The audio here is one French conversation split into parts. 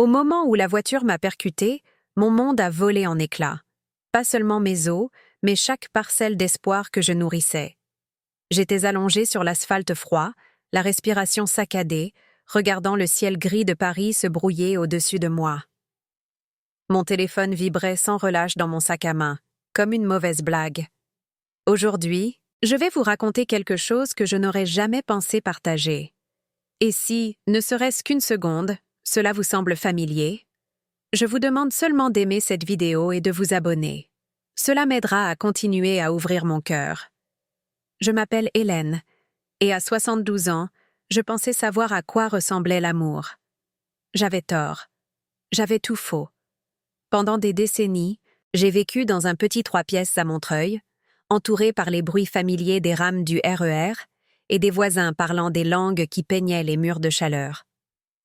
Au moment où la voiture m'a percuté, mon monde a volé en éclats. Pas seulement mes os, mais chaque parcelle d'espoir que je nourrissais. J'étais allongée sur l'asphalte froid, la respiration saccadée, regardant le ciel gris de Paris se brouiller au-dessus de moi. Mon téléphone vibrait sans relâche dans mon sac à main, comme une mauvaise blague. Aujourd'hui, je vais vous raconter quelque chose que je n'aurais jamais pensé partager. Et si, ne serait-ce qu'une seconde, cela vous semble familier, je vous demande seulement d'aimer cette vidéo et de vous abonner. Cela m'aidera à continuer à ouvrir mon cœur. Je m'appelle Hélène, et à 72 ans, je pensais savoir à quoi ressemblait l'amour. J'avais tort. J'avais tout faux. Pendant des décennies, j'ai vécu dans un petit 3 pièces à Montreuil, entouré par les bruits familiers des rames du RER et des voisins parlant des langues qui peignaient les murs de chaleur.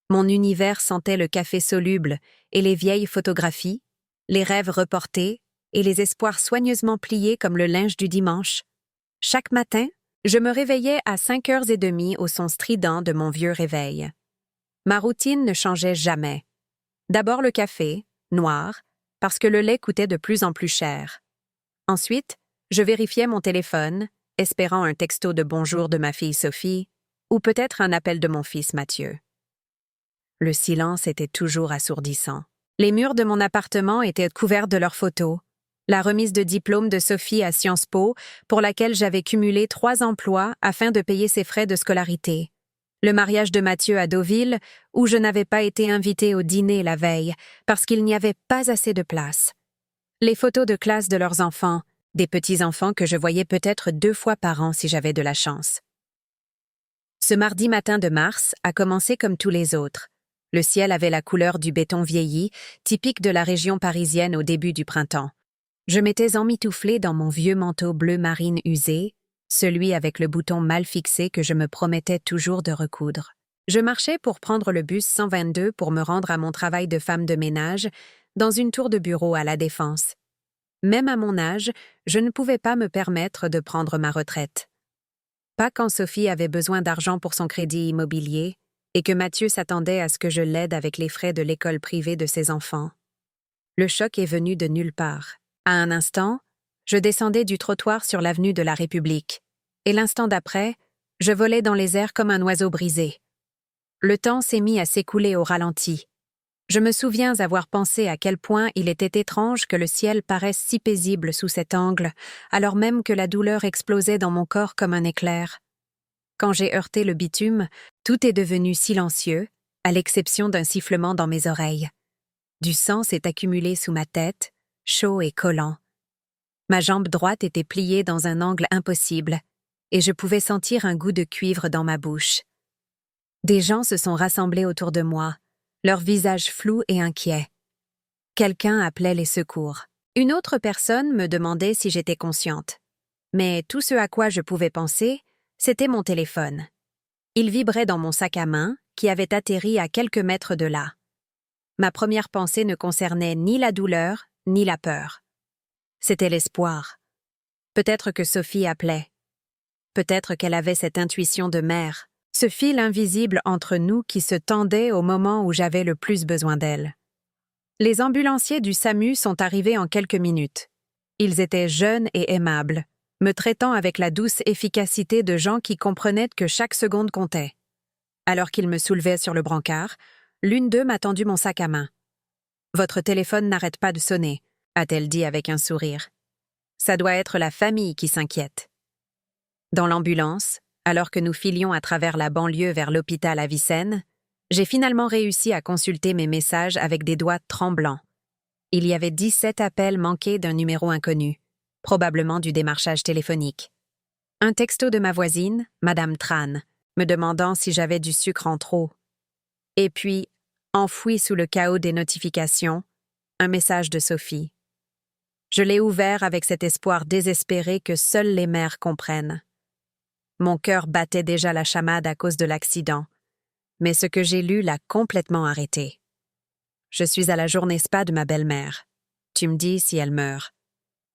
Mon univers sentait le café soluble et les vieilles photographies, les rêves reportés et les espoirs soigneusement pliés comme le linge du dimanche. Chaque matin, je me réveillais à 5h30 au son strident de mon vieux réveil. Ma routine ne changeait jamais. D'abord le café, noir, parce que le lait coûtait de plus en plus cher. Ensuite, je vérifiais mon téléphone, espérant un texto de bonjour de ma fille Sophie, ou peut-être un appel de mon fils Mathieu. Le silence était toujours assourdissant. Les murs de mon appartement étaient couverts de leurs photos. La remise de diplôme de Sophie à Sciences Po, pour laquelle j'avais cumulé 3 emplois afin de payer ses frais de scolarité. Le mariage de Mathieu à Deauville, où je n'avais pas été invitée au dîner la veille, parce qu'il n'y avait pas assez de place. Les photos de classe de leurs enfants, des petits-enfants que je voyais peut-être 2 fois par an si j'avais de la chance. Ce mardi matin de mars a commencé comme tous les autres. Le ciel avait la couleur du béton vieilli, typique de la région parisienne au début du printemps. Je m'étais emmitouflée dans mon vieux manteau bleu marine usé, celui avec le bouton mal fixé que je me promettais toujours de recoudre. Je marchais pour prendre le bus 122 pour me rendre à mon travail de femme de ménage, dans une tour de bureau à La Défense. Même à mon âge, je ne pouvais pas me permettre de prendre ma retraite. Pas quand Sophie avait besoin d'argent pour son crédit immobilier et que Mathieu s'attendait à ce que je l'aide avec les frais de l'école privée de ses enfants. Le choc est venu de nulle part. À un instant, je descendais du trottoir sur l'avenue de la République, et l'instant d'après, je volais dans les airs comme un oiseau brisé. Le temps s'est mis à s'écouler au ralenti. Je me souviens avoir pensé à quel point il était étrange que le ciel paraisse si paisible sous cet angle, alors même que la douleur explosait dans mon corps comme un éclair. Quand j'ai heurté le bitume, tout est devenu silencieux, à l'exception d'un sifflement dans mes oreilles. Du sang s'est accumulé sous ma tête, chaud et collant. Ma jambe droite était pliée dans un angle impossible, et je pouvais sentir un goût de cuivre dans ma bouche. Des gens se sont rassemblés autour de moi, leurs visages flous et inquiets. Quelqu'un appelait les secours. Une autre personne me demandait si j'étais consciente. Mais tout ce à quoi je pouvais penser, c'était mon téléphone. Il vibrait dans mon sac à main, qui avait atterri à quelques mètres de là. Ma première pensée ne concernait ni la douleur, ni la peur. C'était l'espoir. Peut-être que Sophie appelait. Peut-être qu'elle avait cette intuition de mère, ce fil invisible entre nous qui se tendait au moment où j'avais le plus besoin d'elle. Les ambulanciers du SAMU sont arrivés en quelques minutes. Ils étaient jeunes et aimables, me traitant avec la douce efficacité de gens qui comprenaient que chaque seconde comptait. Alors qu'ils me soulevaient sur le brancard, l'une d'eux m'a tendu mon sac à main. « Votre téléphone n'arrête pas de sonner », a-t-elle dit avec un sourire. « Ça doit être la famille qui s'inquiète. » Dans l'ambulance, alors que nous filions à travers la banlieue vers l'hôpital Avicenne, j'ai finalement réussi à consulter mes messages avec des doigts tremblants. Il y avait 17 appels manqués d'un numéro inconnu, probablement du démarchage téléphonique. Un texto de ma voisine, Madame Tran, me demandant si j'avais du sucre en trop. Et puis, enfoui sous le chaos des notifications, un message de Sophie. Je l'ai ouvert avec cet espoir désespéré que seules les mères comprennent. Mon cœur battait déjà la chamade à cause de l'accident, mais ce que j'ai lu l'a complètement arrêté. Je suis à la journée spa de ma belle-mère. Tu me dis si elle meurt.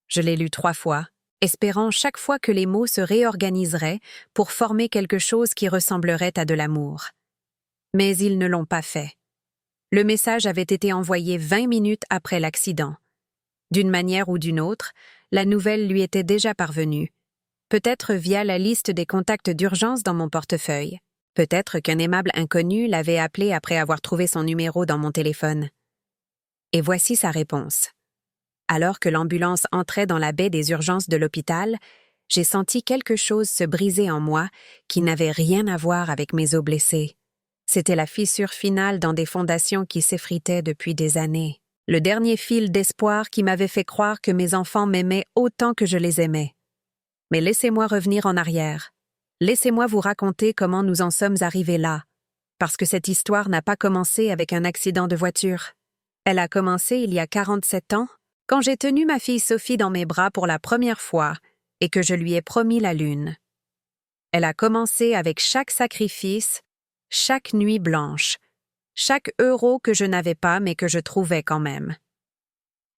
Je l'ai lu 3 fois, espérant chaque fois que les mots se réorganiseraient pour former quelque chose qui ressemblerait à de l'amour. Mais ils ne l'ont pas fait. Le message avait été envoyé 20 minutes après l'accident. D'une manière ou d'une autre, la nouvelle lui était déjà parvenue. Peut-être via la liste des contacts d'urgence dans mon portefeuille. Peut-être qu'un aimable inconnu l'avait appelé après avoir trouvé son numéro dans mon téléphone. Et voici sa réponse. Alors que l'ambulance entrait dans la baie des urgences de l'hôpital, j'ai senti quelque chose se briser en moi qui n'avait rien à voir avec mes os blessés. C'était la fissure finale dans des fondations qui s'effritaient depuis des années. Le dernier fil d'espoir qui m'avait fait croire que mes enfants m'aimaient autant que je les aimais. Mais laissez-moi revenir en arrière. Laissez-moi vous raconter comment nous en sommes arrivés là, parce que cette histoire n'a pas commencé avec un accident de voiture. Elle a commencé il y a 47 ans, quand j'ai tenu ma fille Sophie dans mes bras pour la première fois et que je lui ai promis la lune. Elle a commencé avec chaque sacrifice, chaque nuit blanche, chaque euro que je n'avais pas mais que je trouvais quand même.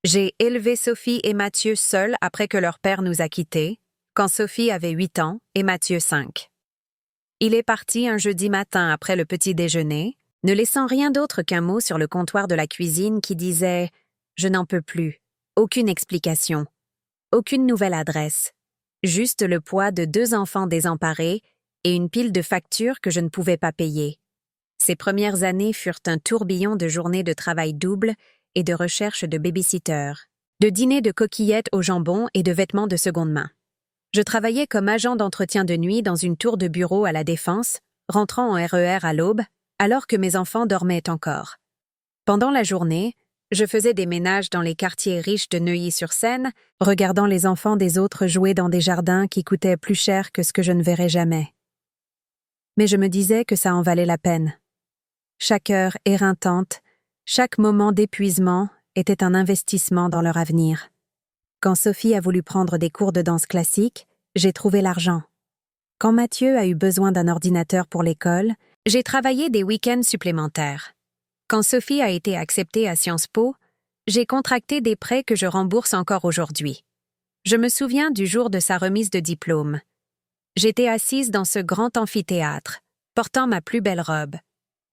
J'ai élevé Sophie et Mathieu seuls après que leur père nous a quittés, quand Sophie avait 8 ans et Mathieu 5. Il est parti un jeudi matin après le petit déjeuner, ne laissant rien d'autre qu'un mot sur le comptoir de la cuisine qui disait « Je n'en peux plus ». Aucune explication. Aucune nouvelle adresse. Juste le poids de 2 enfants désemparés et une pile de factures que je ne pouvais pas payer. Ces premières années furent un tourbillon de journées de travail double et de recherche de baby-sitter, de dîners de coquillettes au jambon et de vêtements de seconde main. Je travaillais comme agent d'entretien de nuit dans une tour de bureau à la Défense, rentrant en RER à l'aube, alors que mes enfants dormaient encore. Pendant la journée, je faisais des ménages dans les quartiers riches de Neuilly-sur-Seine, regardant les enfants des autres jouer dans des jardins qui coûtaient plus cher que ce que je ne verrais jamais. Mais je me disais que ça en valait la peine. Chaque heure éreintante, chaque moment d'épuisement était un investissement dans leur avenir. Quand Sophie a voulu prendre des cours de danse classique, j'ai trouvé l'argent. Quand Mathieu a eu besoin d'un ordinateur pour l'école, j'ai travaillé des week-ends supplémentaires. Quand Sophie a été acceptée à Sciences Po, j'ai contracté des prêts que je rembourse encore aujourd'hui. Je me souviens du jour de sa remise de diplôme. J'étais assise dans ce grand amphithéâtre, portant ma plus belle robe.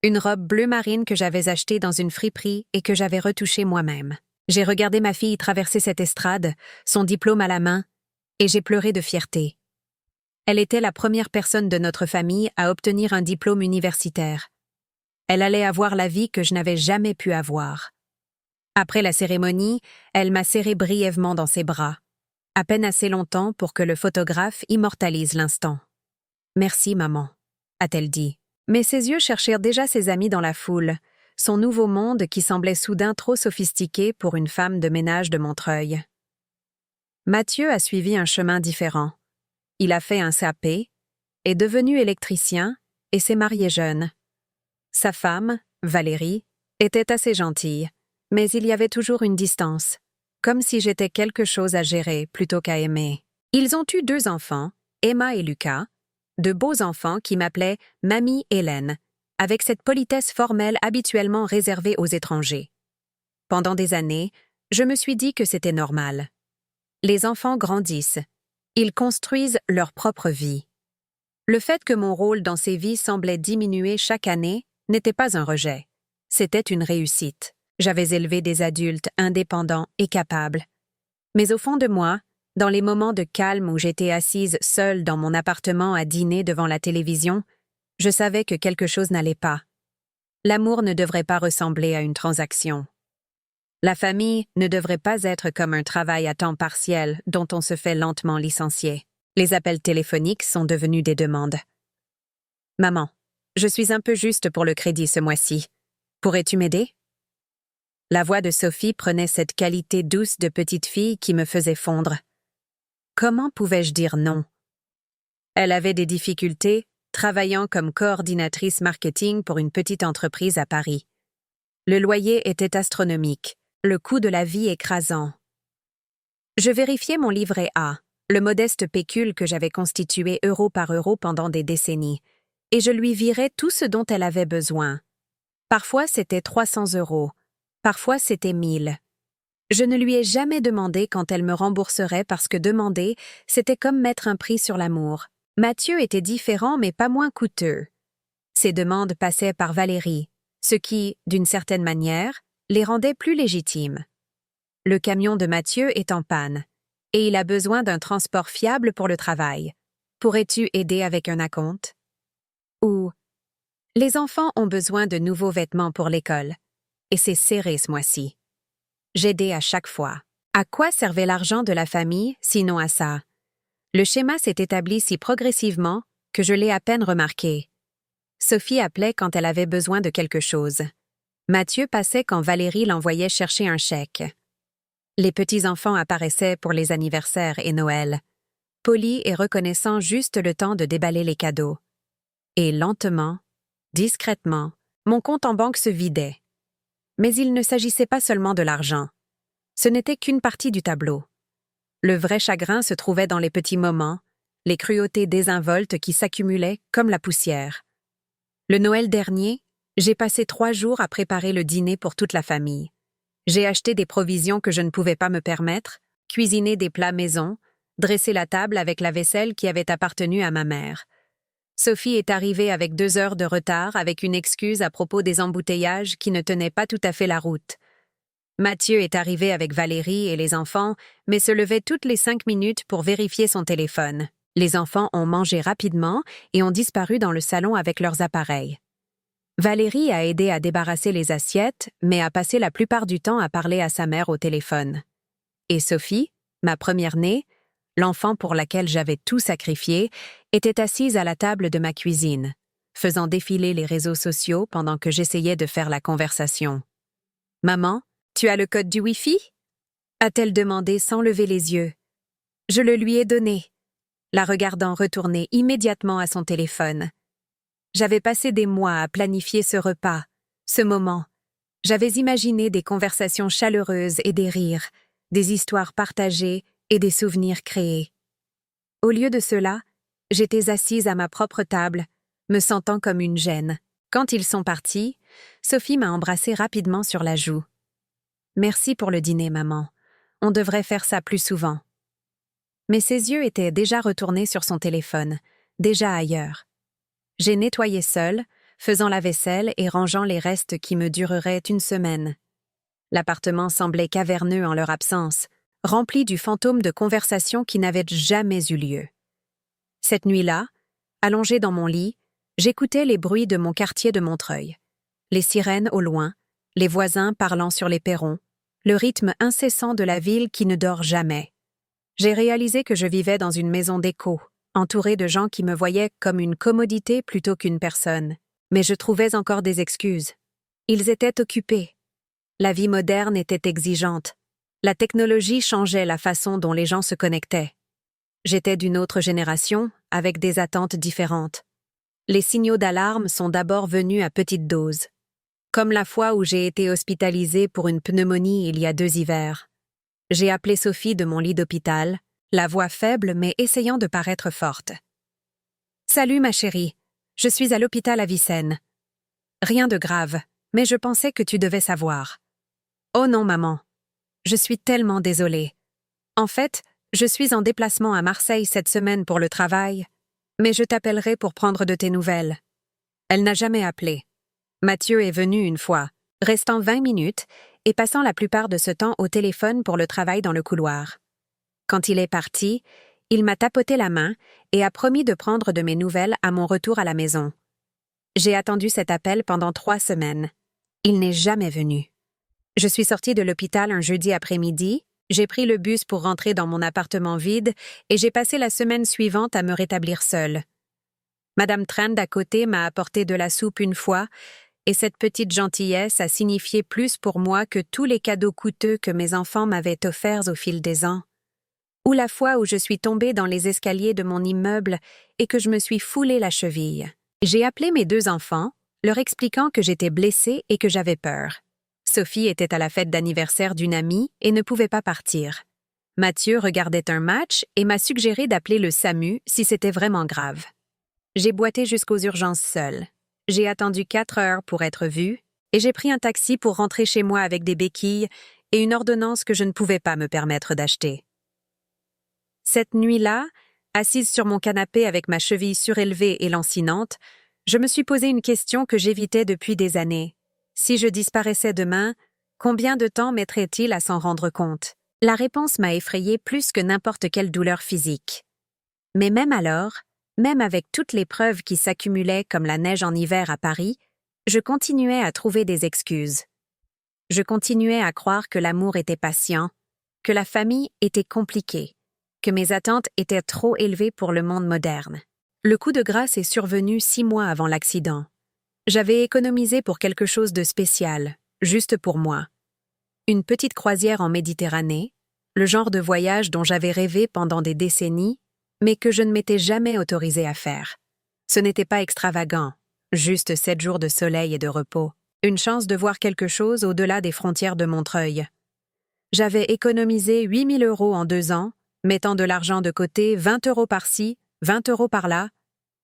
Une robe bleu marine que j'avais achetée dans une friperie et que j'avais retouchée moi-même. J'ai regardé ma fille traverser cette estrade, son diplôme à la main, et j'ai pleuré de fierté. Elle était la première personne de notre famille à obtenir un diplôme universitaire. Elle allait avoir la vie que je n'avais jamais pu avoir. Après la cérémonie, elle m'a serré brièvement dans ses bras, à peine assez longtemps pour que le photographe immortalise l'instant. « Merci, maman », a-t-elle dit. Mais ses yeux cherchèrent déjà ses amis dans la foule, son nouveau monde qui semblait soudain trop sophistiqué pour une femme de ménage de Montreuil. Mathieu a suivi un chemin différent. Il a fait un CAP, est devenu électricien et s'est marié jeune. Sa femme, Valérie, était assez gentille, mais il y avait toujours une distance, comme si j'étais quelque chose à gérer plutôt qu'à aimer. Ils ont eu 2 enfants, Emma et Lucas, de beaux enfants qui m'appelaient Mamie Hélène, avec cette politesse formelle habituellement réservée aux étrangers. Pendant des années, je me suis dit que c'était normal. Les enfants grandissent. Ils construisent leur propre vie. Le fait que mon rôle dans ces vies semblait diminuer chaque année n'était pas un rejet. C'était une réussite. J'avais élevé des adultes indépendants et capables. Mais au fond de moi, dans les moments de calme où j'étais assise seule dans mon appartement à dîner devant la télévision, je savais que quelque chose n'allait pas. L'amour ne devrait pas ressembler à une transaction. La famille ne devrait pas être comme un travail à temps partiel dont on se fait lentement licencier. Les appels téléphoniques sont devenus des demandes. « Maman, je suis un peu juste pour le crédit ce mois-ci. Pourrais-tu m'aider ?» La voix de Sophie prenait cette qualité douce de petite fille qui me faisait fondre. Comment pouvais-je dire non? Elle avait des difficultés, travaillant comme coordinatrice marketing pour une petite entreprise à Paris. Le loyer était astronomique, le coût de la vie écrasant. Je vérifiais mon livret A, le modeste pécule que j'avais constitué euro par euro pendant des décennies, et je lui virais tout ce dont elle avait besoin. Parfois c'était 300 €, parfois c'était 1000. Je ne lui ai jamais demandé quand elle me rembourserait parce que demander, c'était comme mettre un prix sur l'amour. Mathieu était différent mais pas moins coûteux. Ses demandes passaient par Valérie, ce qui, d'une certaine manière, les rendait plus légitimes. Le camion de Mathieu est en panne, et il a besoin d'un transport fiable pour le travail. Pourrais-tu aider avec un acompte? Ou les enfants ont besoin de nouveaux vêtements pour l'école, et c'est serré ce mois-ci. J'aidais à chaque fois. À quoi servait l'argent de la famille, sinon à ça? Le schéma s'est établi si progressivement que je l'ai à peine remarqué. Sophie appelait quand elle avait besoin de quelque chose. Mathieu passait quand Valérie l'envoyait chercher un chèque. Les petits-enfants apparaissaient pour les anniversaires et Noël, polis et reconnaissant juste le temps de déballer les cadeaux. Et lentement, discrètement, mon compte en banque se vidait. Mais il ne s'agissait pas seulement de l'argent. Ce n'était qu'une partie du tableau. Le vrai chagrin se trouvait dans les petits moments, les cruautés désinvoltes qui s'accumulaient comme la poussière. Le Noël dernier, j'ai passé 3 jours à préparer le dîner pour toute la famille. J'ai acheté des provisions que je ne pouvais pas me permettre, cuisiné des plats maison, dressé la table avec la vaisselle qui avait appartenu à ma mère. Sophie est arrivée avec 2 heures de retard avec une excuse à propos des embouteillages qui ne tenaient pas tout à fait la route. Mathieu est arrivé avec Valérie et les enfants, mais se levait toutes les 5 minutes pour vérifier son téléphone. Les enfants ont mangé rapidement et ont disparu dans le salon avec leurs appareils. Valérie a aidé à débarrasser les assiettes, mais a passé la plupart du temps à parler à sa mère au téléphone. Et Sophie, ma première-née, l'enfant pour laquelle j'avais tout sacrifié, était assise à la table de ma cuisine, faisant défiler les réseaux sociaux pendant que j'essayais de faire la conversation. « Maman, tu as le code du Wi-Fi » a-t-elle demandé sans lever les yeux. Je le lui ai donné, la regardant retourner immédiatement à son téléphone. J'avais passé des mois à planifier ce repas, ce moment. J'avais imaginé des conversations chaleureuses et des rires, des histoires partagées et des souvenirs créés. Au lieu de cela, j'étais assise à ma propre table, me sentant comme une gêne. Quand ils sont partis, Sophie m'a embrassée rapidement sur la joue. « Merci pour le dîner, maman. On devrait faire ça plus souvent. » Mais ses yeux étaient déjà retournés sur son téléphone, déjà ailleurs. J'ai nettoyé seule, faisant la vaisselle et rangeant les restes qui me dureraient une semaine. L'appartement semblait caverneux en leur absence, rempli du fantôme de conversations qui n'avaient jamais eu lieu. Cette nuit-là, allongée dans mon lit, j'écoutais les bruits de mon quartier de Montreuil. Les sirènes au loin, les voisins parlant sur les perrons, le rythme incessant de la ville qui ne dort jamais. J'ai réalisé que je vivais dans une maison d'écho, entourée de gens qui me voyaient comme une commodité plutôt qu'une personne. Mais je trouvais encore des excuses. Ils étaient occupés. La vie moderne était exigeante. La technologie changeait la façon dont les gens se connectaient. J'étais d'une autre génération, avec des attentes différentes. Les signaux d'alarme sont d'abord venus à petite dose. Comme la fois où j'ai été hospitalisée pour une pneumonie il y a 2 hivers. J'ai appelé Sophie de mon lit d'hôpital, la voix faible mais essayant de paraître forte. « Salut ma chérie, je suis à l'hôpital à Vicenne. Rien de grave, mais je pensais que tu devais savoir. »« Oh non maman, je suis tellement désolée. En fait, je suis en déplacement à Marseille cette semaine pour le travail, mais je t'appellerai pour prendre de tes nouvelles. » Elle n'a jamais appelé. Mathieu est venu une fois, restant 20 minutes et passant la plupart de ce temps au téléphone pour le travail dans le couloir. Quand il est parti, il m'a tapoté la main et a promis de prendre de mes nouvelles à mon retour à la maison. J'ai attendu cet appel pendant 3 semaines. Il n'est jamais venu. Je suis sortie de l'hôpital un jeudi après-midi, j'ai pris le bus pour rentrer dans mon appartement vide et j'ai passé la semaine suivante à me rétablir seule. Madame Trend à côté m'a apporté de la soupe une fois, et cette petite gentillesse a signifié plus pour moi que tous les cadeaux coûteux que mes enfants m'avaient offerts au fil des ans. Ou la fois où je suis tombée dans les escaliers de mon immeuble et que je me suis foulée la cheville. J'ai appelé mes 2 enfants, leur expliquant que j'étais blessée et que j'avais peur. Sophie était à la fête d'anniversaire d'une amie et ne pouvait pas partir. Mathieu regardait un match et m'a suggéré d'appeler le SAMU si c'était vraiment grave. J'ai boité jusqu'aux urgences seule. J'ai attendu 4 heures pour être vue et j'ai pris un taxi pour rentrer chez moi avec des béquilles et une ordonnance que je ne pouvais pas me permettre d'acheter. Cette nuit-là, assise sur mon canapé avec ma cheville surélevée et lancinante, je me suis posé une question que j'évitais depuis des années. Si je disparaissais demain, combien de temps mettrait-il à s'en rendre compte? La réponse m'a effrayée plus que n'importe quelle douleur physique. Mais même alors, même avec toutes les preuves qui s'accumulaient comme la neige en hiver à Paris, je continuais à trouver des excuses. Je continuais à croire que l'amour était patient, que la famille était compliquée, que mes attentes étaient trop élevées pour le monde moderne. Le coup de grâce est survenu 6 mois avant l'accident. J'avais économisé pour quelque chose de spécial, juste pour moi. Une petite croisière en Méditerranée, le genre de voyage dont j'avais rêvé pendant des décennies, mais que je ne m'étais jamais autorisée à faire. Ce n'était pas extravagant, juste 7 jours de soleil et de repos, une chance de voir quelque chose au-delà des frontières de Montreuil. J'avais économisé 8 000 € en 2 ans, mettant de l'argent de côté, 20 € par-ci, 20 € par-là.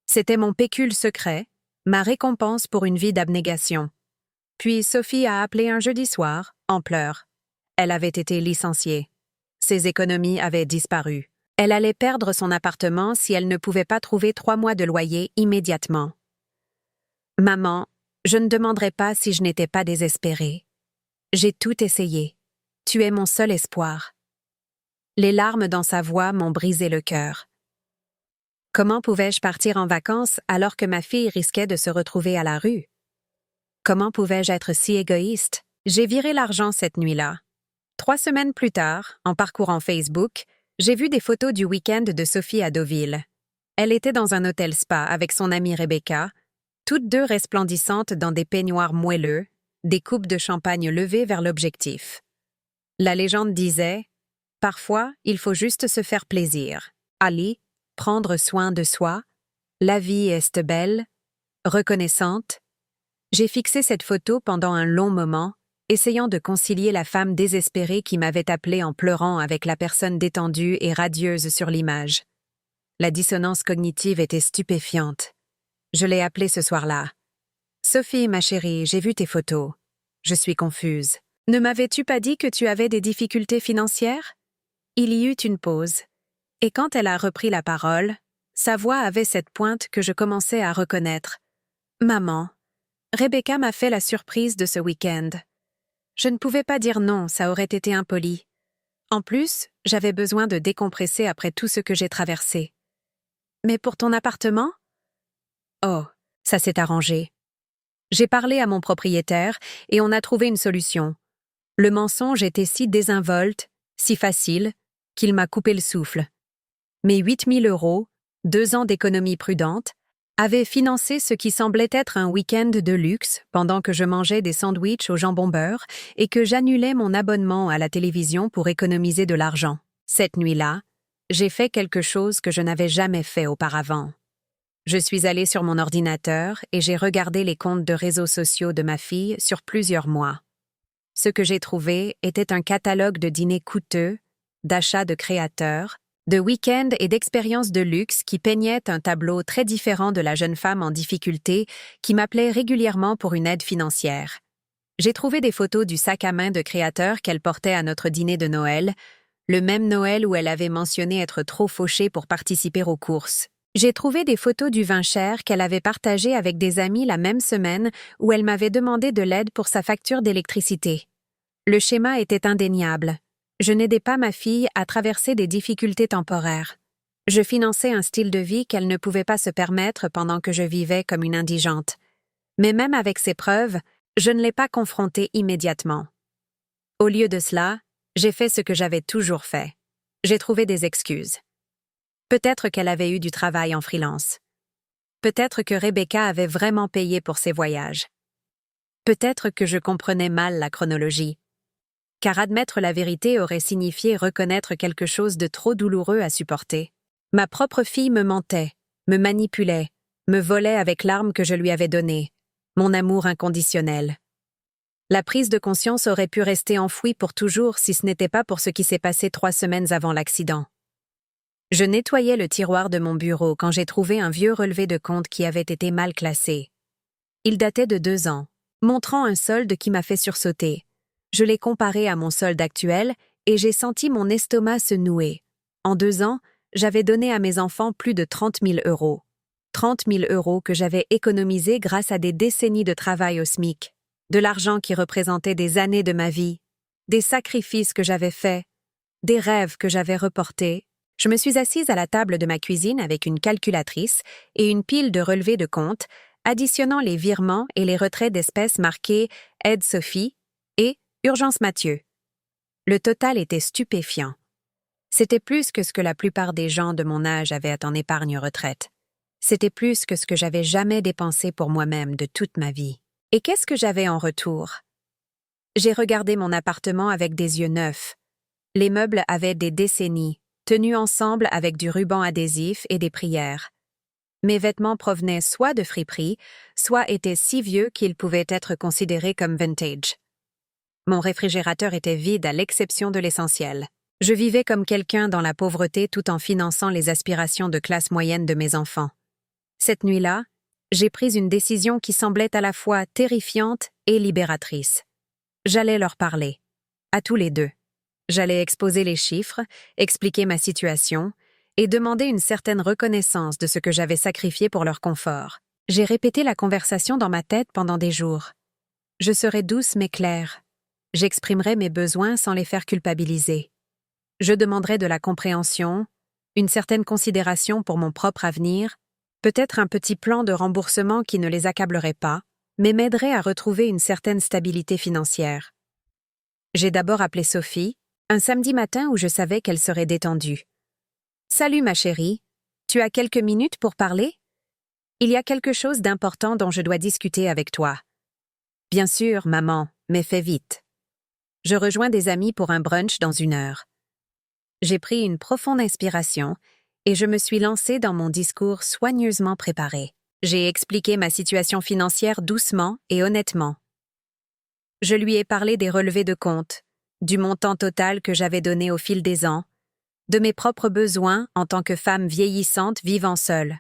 C'était mon pécule secret, ma récompense pour une vie d'abnégation. Puis Sophie a appelé un jeudi soir, en pleurs. Elle avait été licenciée. Ses économies avaient disparu. Elle allait perdre son appartement si elle ne pouvait pas trouver 3 mois de loyer immédiatement. Maman, je ne demanderai pas si je n'étais pas désespérée. J'ai tout essayé. Tu es mon seul espoir. Les larmes dans sa voix m'ont brisé le cœur. Comment pouvais-je partir en vacances alors que ma fille risquait de se retrouver à la rue? Comment pouvais-je être si égoïste? J'ai viré l'argent cette nuit-là. 3 semaines plus tard, en parcourant Facebook, j'ai vu des photos du week-end de Sophie à Deauville. Elle était dans un hôtel spa avec son amie Rebecca, toutes deux resplendissantes dans des peignoirs moelleux, des coupes de champagne levées vers l'objectif. La légende disait « Parfois, il faut juste se faire plaisir. Ali, prendre soin de soi. La vie est belle, reconnaissante. » J'ai fixé cette photo pendant un long moment, essayant de concilier la femme désespérée qui m'avait appelée en pleurant avec la personne détendue et radieuse sur l'image. La dissonance cognitive était stupéfiante. Je l'ai appelée ce soir-là. « Sophie, ma chérie, j'ai vu tes photos. Je suis confuse. Ne m'avais-tu pas dit que tu avais des difficultés financières ?» Il y eut une pause. Et quand elle a repris la parole, sa voix avait cette pointe que je commençais à reconnaître. « Maman, Rebecca m'a fait la surprise de ce week-end. Je ne pouvais pas dire non, ça aurait été impoli. En plus, j'avais besoin de décompresser après tout ce que j'ai traversé. Mais pour ton appartement ? Oh, ça s'est arrangé. J'ai parlé à mon propriétaire et on a trouvé une solution. Le mensonge était si désinvolte, si facile, qu'il m'a coupé le souffle. Mes 8 000 €, 2 ans d'économie prudente, avaient financé ce qui semblait être un week-end de luxe pendant que je mangeais des sandwichs au jambon beurre et que j'annulais mon abonnement à la télévision pour économiser de l'argent. Cette nuit-là, j'ai fait quelque chose que je n'avais jamais fait auparavant. Je suis allée sur mon ordinateur et j'ai regardé les comptes de réseaux sociaux de ma fille sur plusieurs mois. Ce que j'ai trouvé était un catalogue de dîners coûteux, d'achats de créateurs, de week-ends et d'expériences de luxe qui peignaient un tableau très différent de la jeune femme en difficulté qui m'appelait régulièrement pour une aide financière. J'ai trouvé des photos du sac à main de créateur qu'elle portait à notre dîner de Noël, le même Noël où elle avait mentionné être trop fauchée pour participer aux courses. J'ai trouvé des photos du vin cher qu'elle avait partagé avec des amis la même semaine où elle m'avait demandé de l'aide pour sa facture d'électricité. Le schéma était indéniable. Je n'aidais pas ma fille à traverser des difficultés temporaires. Je finançais un style de vie qu'elle ne pouvait pas se permettre pendant que je vivais comme une indigente. Mais même avec ces preuves, je ne l'ai pas confrontée immédiatement. Au lieu de cela, j'ai fait ce que j'avais toujours fait. J'ai trouvé des excuses. Peut-être qu'elle avait eu du travail en freelance. Peut-être que Rebecca avait vraiment payé pour ses voyages. Peut-être que je comprenais mal la chronologie. Car admettre la vérité aurait signifié reconnaître quelque chose de trop douloureux à supporter. Ma propre fille me mentait, me manipulait, me volait avec l'arme que je lui avais donnée, mon amour inconditionnel. La prise de conscience aurait pu rester enfouie pour toujours si ce n'était pas pour ce qui s'est passé 3 semaines avant l'accident. Je nettoyais le tiroir de mon bureau quand j'ai trouvé un vieux relevé de compte qui avait été mal classé. Il datait de 2 ans, montrant un solde qui m'a fait sursauter. Je l'ai comparé à mon solde actuel et j'ai senti mon estomac se nouer. En 2 ans, j'avais donné à mes enfants plus de 30 000 €. 30 000 € que j'avais économisés grâce à des décennies de travail au SMIC. de l'argent qui représentait des années de ma vie, des sacrifices que j'avais faits, des rêves que j'avais reportés. Je me suis assise à la table de ma cuisine avec une calculatrice et une pile de relevés de compte, additionnant les virements et les retraits d'espèces marqués Aide Sophie et Urgence Mathieu. Le total était stupéfiant. C'était plus que ce que la plupart des gens de mon âge avaient en épargne retraite. C'était plus que ce que j'avais jamais dépensé pour moi-même de toute ma vie. Et qu'est-ce que j'avais en retour? J'ai regardé mon appartement avec des yeux neufs. Les meubles avaient des décennies, tenus ensemble avec du ruban adhésif et des prières. Mes vêtements provenaient soit de friperies, soit étaient si vieux qu'ils pouvaient être considérés comme vintage. Mon réfrigérateur était vide à l'exception de l'essentiel. Je vivais comme quelqu'un dans la pauvreté tout en finançant les aspirations de classe moyenne de mes enfants. Cette nuit-là, j'ai pris une décision qui semblait à la fois terrifiante et libératrice. J'allais leur parler, à tous les deux. J'allais exposer les chiffres, expliquer ma situation et demander une certaine reconnaissance de ce que j'avais sacrifié pour leur confort. J'ai répété la conversation dans ma tête pendant des jours. Je serais douce mais claire. J'exprimerais mes besoins sans les faire culpabiliser. Je demanderais de la compréhension, une certaine considération pour mon propre avenir, peut-être un petit plan de remboursement qui ne les accablerait pas, mais m'aiderait à retrouver une certaine stabilité financière. J'ai d'abord appelé Sophie, un samedi matin où je savais qu'elle serait détendue. « Salut ma chérie, tu as quelques minutes pour parler? Il y a quelque chose d'important dont je dois discuter avec toi. »« Bien sûr, maman, mais fais vite. Je rejoins des amis pour un brunch dans 1 heure. » J'ai pris une profonde inspiration et je me suis lancée dans mon discours soigneusement préparé. J'ai expliqué ma situation financière doucement et honnêtement. Je lui ai parlé des relevés de compte, du montant total que j'avais donné au fil des ans, de mes propres besoins en tant que femme vieillissante vivant seule.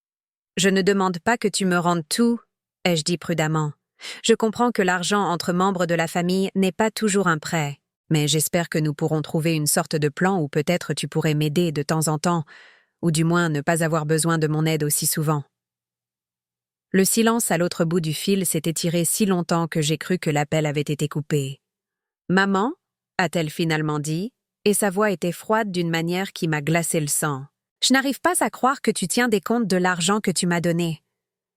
« Je ne demande pas que tu me rendes tout, » ai-je dit prudemment. « Je comprends que l'argent entre membres de la famille n'est pas toujours un prêt, mais j'espère que nous pourrons trouver une sorte de plan où peut-être tu pourrais m'aider de temps en temps, ou du moins ne pas avoir besoin de mon aide aussi souvent. » Le silence à l'autre bout du fil s'est étiré si longtemps que j'ai cru que l'appel avait été coupé. « Maman ?» a-t-elle finalement dit, et sa voix était froide d'une manière qui m'a glacé le sang. « Je n'arrive pas à croire que tu tiens des comptes de l'argent que tu m'as donné.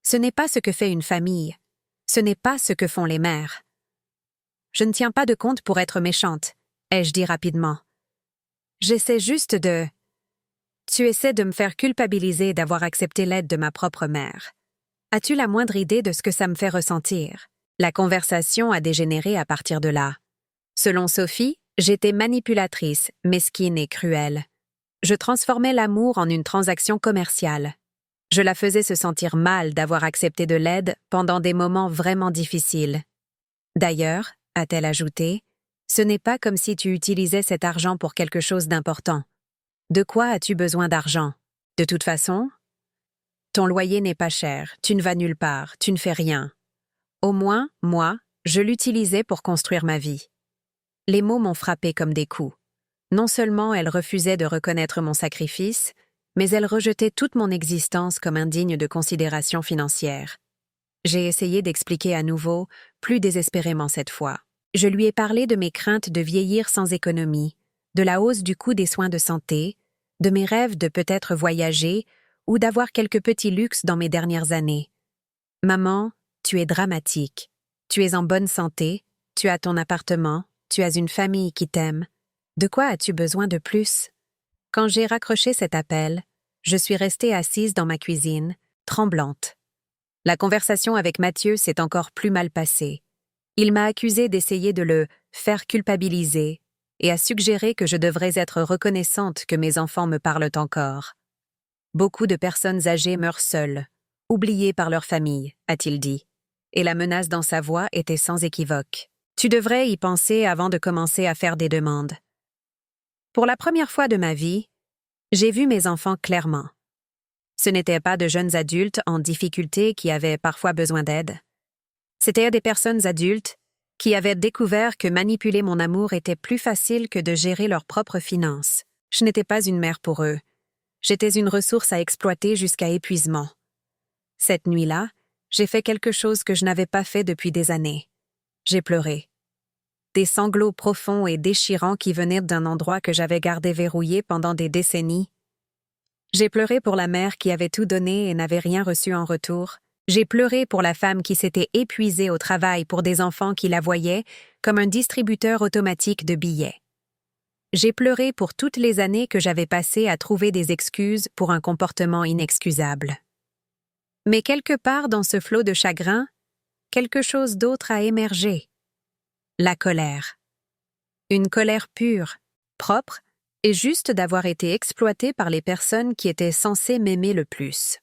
Ce n'est pas ce que fait une famille. Ce n'est pas ce que font les mères. »« Je ne tiens pas de compte pour être méchante, » ai-je dit rapidement. « J'essaie juste de... » « Tu essaies de me faire culpabiliser d'avoir accepté l'aide de ma propre mère. As-tu la moindre idée de ce que ça me fait ressentir? » La conversation a dégénéré à partir de là. Selon Sophie, j'étais manipulatrice, mesquine et cruelle. Je transformais l'amour en une transaction commerciale. Je la faisais se sentir mal d'avoir accepté de l'aide pendant des moments vraiment difficiles. D'ailleurs, a-t-elle ajouté, ce n'est pas comme si tu utilisais cet argent pour quelque chose d'important. De quoi as-tu besoin d'argent? De toute façon, ton loyer n'est pas cher, tu ne vas nulle part, tu ne fais rien. Au moins, moi, je l'utilisais pour construire ma vie. Les mots m'ont frappé comme des coups. Non seulement elle refusait de reconnaître mon sacrifice, mais elle rejetait toute mon existence comme indigne de considération financière. J'ai essayé d'expliquer à nouveau, plus désespérément cette fois. Je lui ai parlé de mes craintes de vieillir sans économie, de la hausse du coût des soins de santé, de mes rêves de peut-être voyager ou d'avoir quelques petits luxes dans mes dernières années. « Maman, tu es dramatique. Tu es en bonne santé, tu as ton appartement, tu as une famille qui t'aime. De quoi as-tu besoin de plus? » Quand j'ai raccroché cet appel, je suis restée assise dans ma cuisine, tremblante. La conversation avec Mathieu s'est encore plus mal passée. Il m'a accusée d'essayer de le faire culpabiliser et a suggéré que je devrais être reconnaissante que mes enfants me parlent encore. Beaucoup de personnes âgées meurent seules, oubliées par leur famille, a-t-il dit, et la menace dans sa voix était sans équivoque. Tu devrais y penser avant de commencer à faire des demandes. Pour la première fois de ma vie, j'ai vu mes enfants clairement. Ce n'étaient pas de jeunes adultes en difficulté qui avaient parfois besoin d'aide. C'étaient des personnes adultes qui avaient découvert que manipuler mon amour était plus facile que de gérer leurs propres finances. Je n'étais pas une mère pour eux. J'étais une ressource à exploiter jusqu'à épuisement. Cette nuit-là, j'ai fait quelque chose que je n'avais pas fait depuis des années. J'ai pleuré. Des sanglots profonds et déchirants qui venaient d'un endroit que j'avais gardé verrouillé pendant des décennies. J'ai pleuré pour la mère qui avait tout donné et n'avait rien reçu en retour. J'ai pleuré pour la femme qui s'était épuisée au travail pour des enfants qui la voyaient comme un distributeur automatique de billets. J'ai pleuré pour toutes les années que j'avais passées à trouver des excuses pour un comportement inexcusable. Mais quelque part dans ce flot de chagrin, quelque chose d'autre a émergé. La colère. Une colère pure, propre, et juste d'avoir été exploitée par les personnes qui étaient censées m'aimer le plus.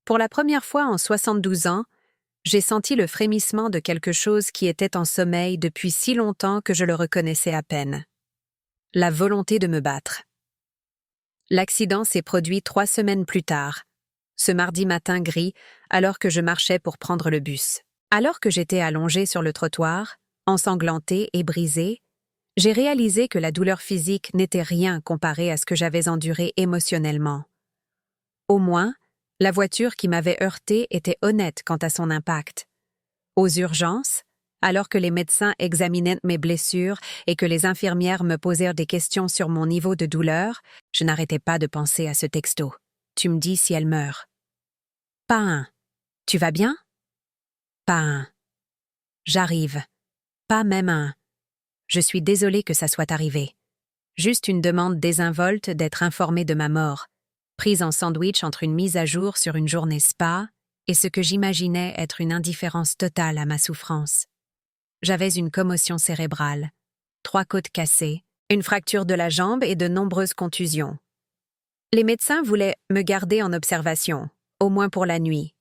Pour la première fois en 72 ans, j'ai senti le frémissement de quelque chose qui était en sommeil depuis si longtemps que je le reconnaissais à peine. La volonté de me battre. L'accident s'est produit 3 semaines plus tard, ce mardi matin gris, alors que je marchais pour prendre le bus. Alors que j'étais allongée sur le trottoir, ensanglantée et brisée, j'ai réalisé que la douleur physique n'était rien comparée à ce que j'avais enduré émotionnellement. Au moins, la voiture qui m'avait heurtée était honnête quant à son impact. Aux urgences, alors que les médecins examinaient mes blessures et que les infirmières me posèrent des questions sur mon niveau de douleur, je n'arrêtais pas de penser à ce texto. Tu me dis si elle meurt. Pas un. Tu vas bien? Pas un. J'arrive. Pas même un. Je suis désolée que ça soit arrivé. Juste une demande désinvolte d'être informée de ma mort, prise en sandwich entre une mise à jour sur une journée spa et ce que j'imaginais être une indifférence totale à ma souffrance. J'avais une commotion cérébrale, 3 côtes cassées, une fracture de la jambe et de nombreuses contusions. Les médecins voulaient me garder en observation, au moins pour la nuit.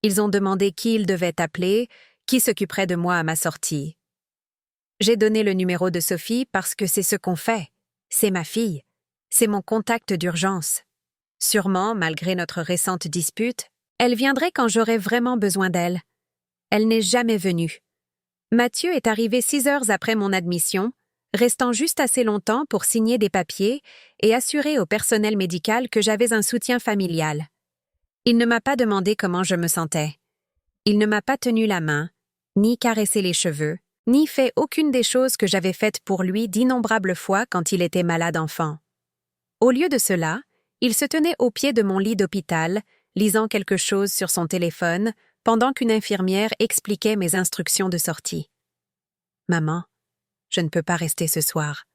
Ils ont demandé qui ils devaient appeler, qui s'occuperait de moi à ma sortie. J'ai donné le numéro de Sophie parce que c'est ce qu'on fait. C'est ma fille. C'est mon contact d'urgence. Sûrement, malgré notre récente dispute, elle viendrait quand j'aurais vraiment besoin d'elle. Elle n'est jamais venue. Mathieu est arrivé 6 heures après mon admission, restant juste assez longtemps pour signer des papiers et assurer au personnel médical que j'avais un soutien familial. Il ne m'a pas demandé comment je me sentais. Il ne m'a pas tenu la main, ni caressé les cheveux, ni fait aucune des choses que j'avais faites pour lui d'innombrables fois quand il était malade enfant. Au lieu de cela, il se tenait au pied de mon lit d'hôpital, lisant quelque chose sur son téléphone, pendant qu'une infirmière expliquait mes instructions de sortie. « Maman, je ne peux pas rester ce soir, »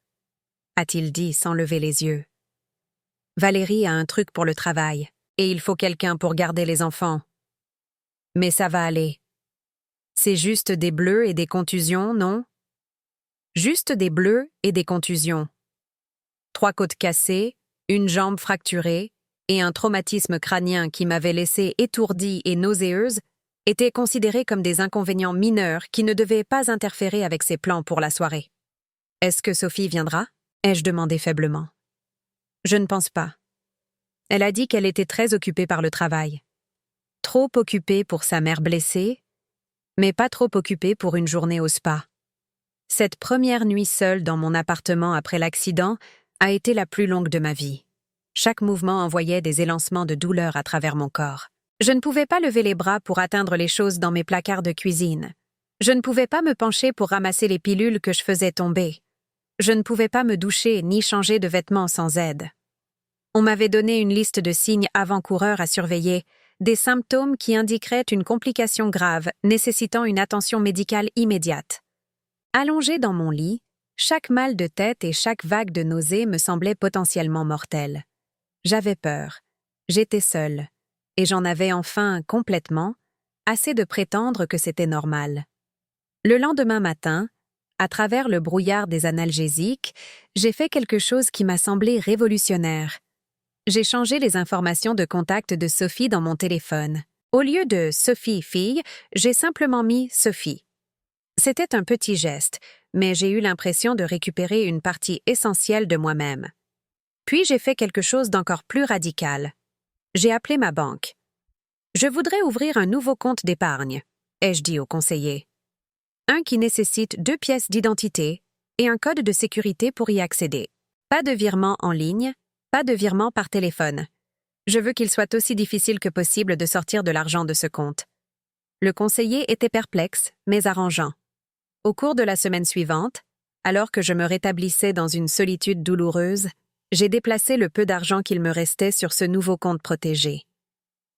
a-t-il dit sans lever les yeux. « Valérie a un truc pour le travail, et il faut quelqu'un pour garder les enfants. Mais ça va aller. C'est juste des bleus et des contusions, non? Juste des bleus et des contusions. 3 côtes cassées, une jambe fracturée et un traumatisme crânien qui m'avait laissée étourdie et nauséeuse étaient considérés comme des inconvénients mineurs qui ne devaient pas interférer avec ses plans pour la soirée. « Est-ce que Sophie viendra ?» ai-je demandé faiblement. « Je ne pense pas. Elle a dit qu'elle était très occupée par le travail. Trop occupée pour sa mère blessée, mais pas trop occupée pour une journée au spa. Cette première nuit seule dans mon appartement après l'accident a été la plus longue de ma vie. Chaque mouvement envoyait des élancements de douleur à travers mon corps. Je ne pouvais pas lever les bras pour atteindre les choses dans mes placards de cuisine. Je ne pouvais pas me pencher pour ramasser les pilules que je faisais tomber. Je ne pouvais pas me doucher ni changer de vêtements sans aide. On m'avait donné une liste de signes avant-coureurs à surveiller, des symptômes qui indiqueraient une complication grave nécessitant une attention médicale immédiate. Allongée dans mon lit, chaque mal de tête et chaque vague de nausée me semblait potentiellement mortelle. J'avais peur. J'étais seule. Et j'en avais enfin, complètement, assez de prétendre que c'était normal. Le lendemain matin, à travers le brouillard des analgésiques, j'ai fait quelque chose qui m'a semblé révolutionnaire. J'ai changé les informations de contact de Sophie dans mon téléphone. Au lieu de « Sophie, fille », j'ai simplement mis « Sophie ». C'était un petit geste, mais j'ai eu l'impression de récupérer une partie essentielle de moi-même. Puis j'ai fait quelque chose d'encore plus radical. J'ai appelé ma banque. « Je voudrais ouvrir un nouveau compte d'épargne », ai-je dit au conseiller. Un qui nécessite 2 pièces d'identité et un code de sécurité pour y accéder. Pas de virement en ligne, pas de virement par téléphone. Je veux qu'il soit aussi difficile que possible de sortir de l'argent de ce compte. Le conseiller était perplexe, mais arrangeant. Au cours de la semaine suivante, alors que je me rétablissais dans une solitude douloureuse, j'ai déplacé le peu d'argent qu'il me restait sur ce nouveau compte protégé.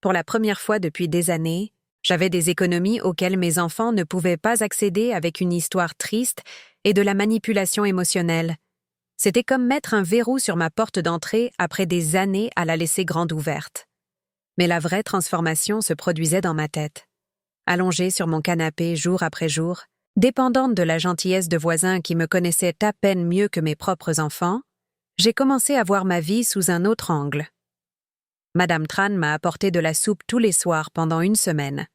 Pour la première fois depuis des années, j'avais des économies auxquelles mes enfants ne pouvaient pas accéder avec une histoire triste et de la manipulation émotionnelle. C'était comme mettre un verrou sur ma porte d'entrée après des années à la laisser grande ouverte. Mais la vraie transformation se produisait dans ma tête. Allongée sur mon canapé jour après jour, dépendante de la gentillesse de voisins qui me connaissaient à peine mieux que mes propres enfants, j'ai commencé à voir ma vie sous un autre angle. Madame Tran m'a apporté de la soupe tous les soirs pendant une semaine.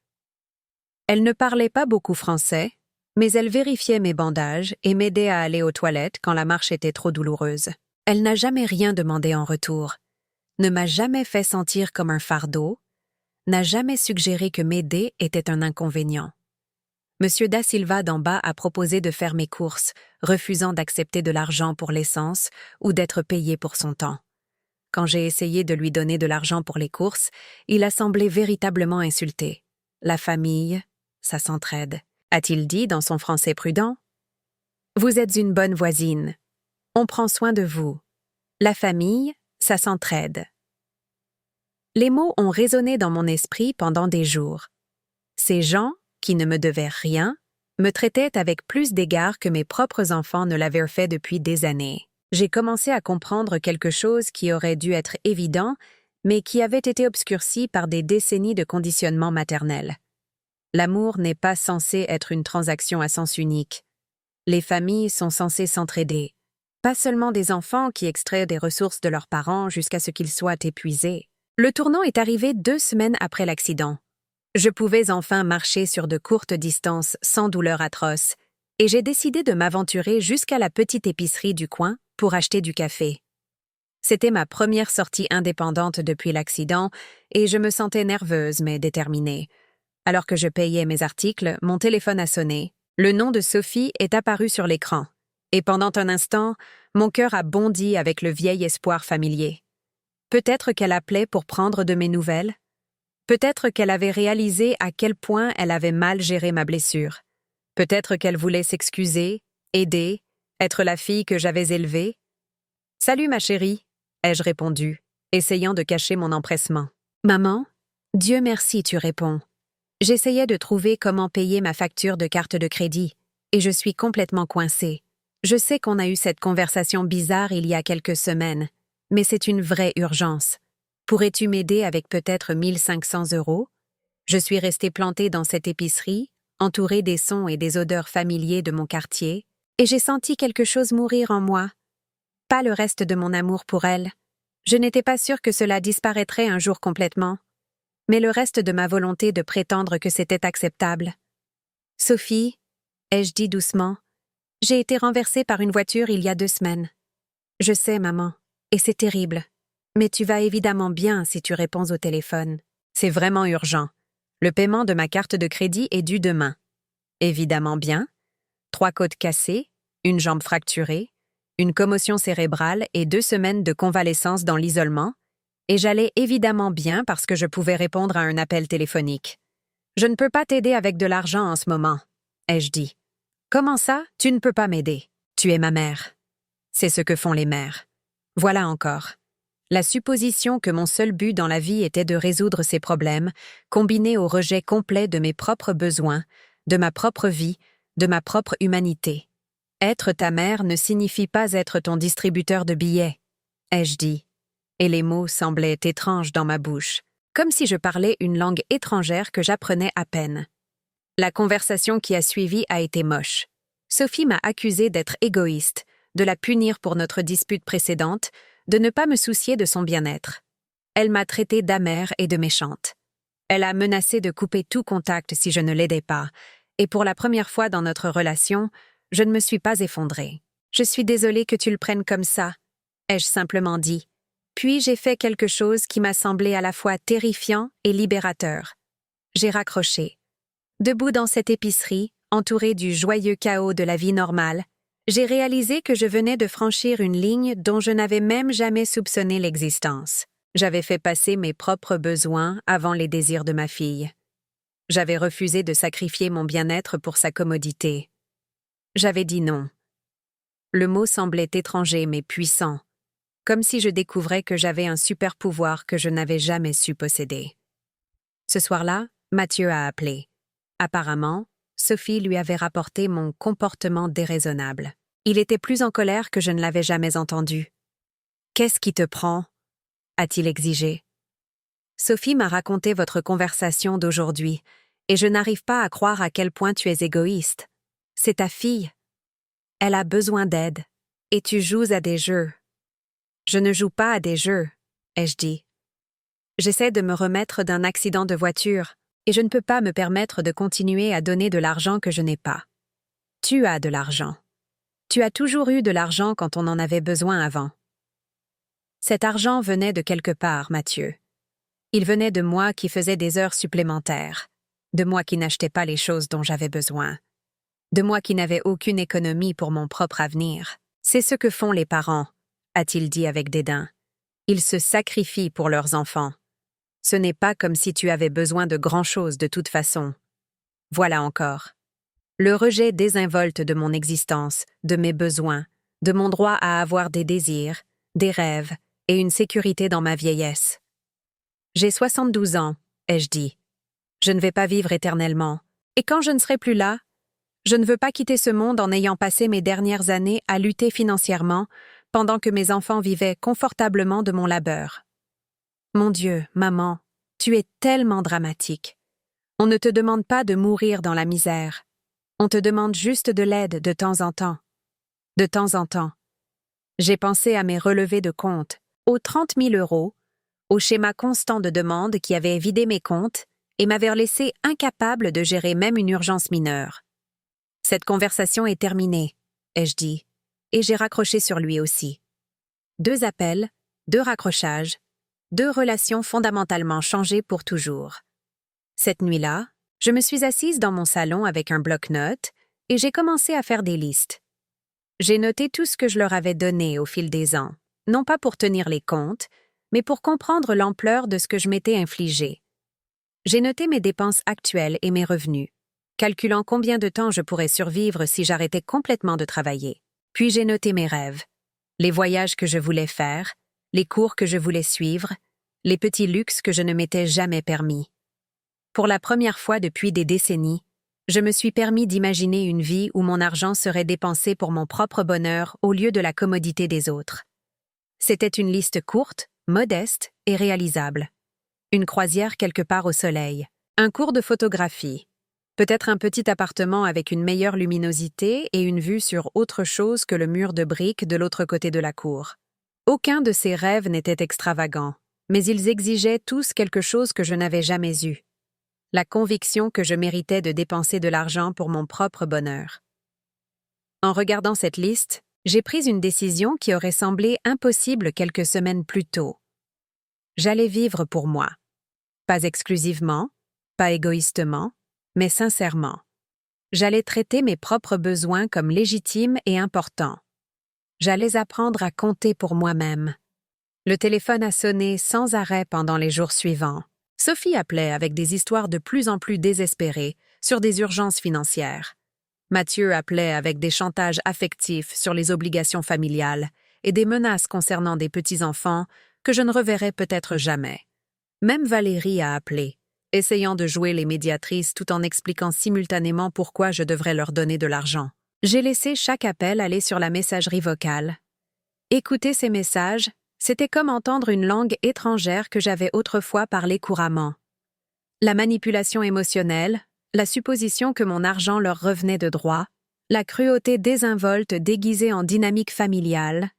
Elle ne parlait pas beaucoup français, mais elle vérifiait mes bandages et m'aidait à aller aux toilettes quand la marche était trop douloureuse. Elle n'a jamais rien demandé en retour, ne m'a jamais fait sentir comme un fardeau, n'a jamais suggéré que m'aider était un inconvénient. Monsieur Da Silva d'en bas a proposé de faire mes courses, refusant d'accepter de l'argent pour l'essence ou d'être payé pour son temps. Quand j'ai essayé de lui donner de l'argent pour les courses, il a semblé véritablement insulté. La famille, ça s'entraide, a-t-il dit dans son français prudent. Vous êtes une bonne voisine. On prend soin de vous. La famille, ça s'entraide. Les mots ont résonné dans mon esprit pendant des jours. Ces gens, qui ne me devaient rien, me traitaient avec plus d'égard que mes propres enfants ne l'avaient fait depuis des années. J'ai commencé à comprendre quelque chose qui aurait dû être évident, mais qui avait été obscurci par des décennies de conditionnement maternel. L'amour n'est pas censé être une transaction à sens unique. Les familles sont censées s'entraider, pas seulement des enfants qui extraient des ressources de leurs parents jusqu'à ce qu'ils soient épuisés. Le tournant est arrivé 2 semaines après l'accident. Je pouvais enfin marcher sur de courtes distances sans douleur atroce, et j'ai décidé de m'aventurer jusqu'à la petite épicerie du coin pour acheter du café. C'était ma première sortie indépendante depuis l'accident, et je me sentais nerveuse mais déterminée. Alors que je payais mes articles, mon téléphone a sonné. Le nom de Sophie est apparu sur l'écran, et pendant un instant, mon cœur a bondi avec le vieil espoir familier. Peut-être qu'elle appelait pour prendre de mes nouvelles. Peut-être qu'elle avait réalisé à quel point elle avait mal géré ma blessure. Peut-être qu'elle voulait s'excuser, aider, être la fille que j'avais élevée. « Salut ma chérie », ai-je répondu, essayant de cacher mon empressement. « Maman, Dieu merci tu réponds. J'essayais de trouver comment payer ma facture de carte de crédit, et je suis complètement coincée. Je sais qu'on a eu cette conversation bizarre il y a quelques semaines, mais c'est une vraie urgence. Pourrais-tu m'aider avec peut-être 1500 €? Je suis restée plantée dans cette épicerie, entourée des sons et des odeurs familiers de mon quartier, et j'ai senti quelque chose mourir en moi. Pas le reste de mon amour pour elle. Je n'étais pas sûre que cela disparaîtrait un jour complètement, mais le reste de ma volonté de prétendre que c'était acceptable. « Sophie, » ai-je dit doucement, « j'ai été renversée par une voiture il y a 2 semaines. Je sais, maman, et c'est terrible. Mais tu vas évidemment bien si tu réponds au téléphone. C'est vraiment urgent. Le paiement de ma carte de crédit est dû demain. Évidemment bien. 3 côtes cassées, une jambe fracturée, une commotion cérébrale et 2 semaines de convalescence dans l'isolement, et j'allais évidemment bien parce que je pouvais répondre à un appel téléphonique. « Je ne peux pas t'aider avec de l'argent en ce moment, » ai-je dit. « Comment ça, tu ne peux pas m'aider? Tu es ma mère. » C'est ce que font les mères. Voilà encore. La supposition que mon seul but dans la vie était de résoudre ces problèmes, combinée au rejet complet de mes propres besoins, de ma propre vie, de ma propre humanité. Être ta mère ne signifie pas être ton distributeur de billets, ai-je dit, et les mots semblaient étranges dans ma bouche, comme si je parlais une langue étrangère que j'apprenais à peine. La conversation qui a suivi a été moche. Sophie m'a accusée d'être égoïste, de la punir pour notre dispute précédente, de ne pas me soucier de son bien-être. Elle m'a traitée d'amère et de méchante. Elle a menacé de couper tout contact si je ne l'aidais pas, et pour la première fois dans notre relation, je ne me suis pas effondrée. « Je suis désolée que tu le prennes comme ça », ai-je simplement dit. Puis j'ai fait quelque chose qui m'a semblé à la fois terrifiant et libérateur. J'ai raccroché. Debout dans cette épicerie, entourée du joyeux chaos de la vie normale, j'ai réalisé que je venais de franchir une ligne dont je n'avais même jamais soupçonné l'existence. J'avais fait passer mes propres besoins avant les désirs de ma fille. J'avais refusé de sacrifier mon bien-être pour sa commodité. J'avais dit non. Le mot semblait étranger mais puissant, comme si je découvrais que j'avais un super pouvoir que je n'avais jamais su posséder. Ce soir-là, Mathieu a appelé. Apparemment, Sophie lui avait rapporté mon comportement déraisonnable. Il était plus en colère que je ne l'avais jamais entendu. « Qu'est-ce qui te prend ?» a-t-il exigé. « Sophie m'a raconté votre conversation d'aujourd'hui, et je n'arrive pas à croire à quel point tu es égoïste. C'est ta fille. Elle a besoin d'aide, et tu joues à des jeux. » « Je ne joue pas à des jeux, » ai-je dit. « J'essaie de me remettre d'un accident de voiture, et je ne peux pas me permettre de continuer à donner de l'argent que je n'ai pas. Tu as de l'argent. Tu as toujours eu de l'argent quand on en avait besoin avant. » Cet argent venait de quelque part, Mathieu. Il venait de moi qui faisais des heures supplémentaires, de moi qui n'achetais pas les choses dont j'avais besoin, de moi qui n'avais aucune économie pour mon propre avenir. C'est ce que font les parents, a-t-il dit avec dédain. Ils se sacrifient pour leurs enfants. Ce n'est pas comme si tu avais besoin de grand-chose de toute façon. Voilà encore. Le rejet désinvolte de mon existence, de mes besoins, de mon droit à avoir des désirs, des rêves et une sécurité dans ma vieillesse. J'ai 72 ans, ai-je dit. Je ne vais pas vivre éternellement. Et quand je ne serai plus là, je ne veux pas quitter ce monde en ayant passé mes dernières années à lutter financièrement pendant que mes enfants vivaient confortablement de mon labeur. Mon Dieu, maman, tu es tellement dramatique. On ne te demande pas de mourir dans la misère. On te demande juste de l'aide de temps en temps. De temps en temps. J'ai pensé à mes relevés de compte, aux 30 000 €, au schéma constant de demande qui avait vidé mes comptes et m'avait laissé incapable de gérer même une urgence mineure. Cette conversation est terminée, ai-je dit, et j'ai raccroché sur lui aussi. 2 appels, 2 raccrochages, 2 relations fondamentalement changées pour toujours. Cette nuit-là, je me suis assise dans mon salon avec un bloc-notes et j'ai commencé à faire des listes. J'ai noté tout ce que je leur avais donné au fil des ans, non pas pour tenir les comptes, mais pour comprendre l'ampleur de ce que je m'étais infligé. J'ai noté mes dépenses actuelles et mes revenus, calculant combien de temps je pourrais survivre si j'arrêtais complètement de travailler. Puis j'ai noté mes rêves, les voyages que je voulais faire, les cours que je voulais suivre, les petits luxes que je ne m'étais jamais permis. Pour la première fois depuis des décennies, je me suis permis d'imaginer une vie où mon argent serait dépensé pour mon propre bonheur au lieu de la commodité des autres. C'était une liste courte, modeste et réalisable. Une croisière quelque part au soleil, un cours de photographie, peut-être un petit appartement avec une meilleure luminosité et une vue sur autre chose que le mur de briques de l'autre côté de la cour. Aucun de ces rêves n'était extravagant, mais ils exigeaient tous quelque chose que je n'avais jamais eu. La conviction que je méritais de dépenser de l'argent pour mon propre bonheur. En regardant cette liste, j'ai pris une décision qui aurait semblé impossible quelques semaines plus tôt. J'allais vivre pour moi. Pas exclusivement, pas égoïstement, mais sincèrement. J'allais traiter mes propres besoins comme légitimes et importants. J'allais apprendre à compter pour moi-même. Le téléphone a sonné sans arrêt pendant les jours suivants. Sophie appelait avec des histoires de plus en plus désespérées sur des urgences financières. Mathieu appelait avec des chantages affectifs sur les obligations familiales et des menaces concernant des petits-enfants que je ne reverrai peut-être jamais. Même Valérie a appelé, essayant de jouer les médiatrices tout en expliquant simultanément pourquoi je devrais leur donner de l'argent. J'ai laissé chaque appel aller sur la messagerie vocale. Écouter ces messages, c'était comme entendre une langue étrangère que j'avais autrefois parlé couramment. La manipulation émotionnelle, la supposition que mon argent leur revenait de droit, la cruauté désinvolte déguisée en dynamique familiale,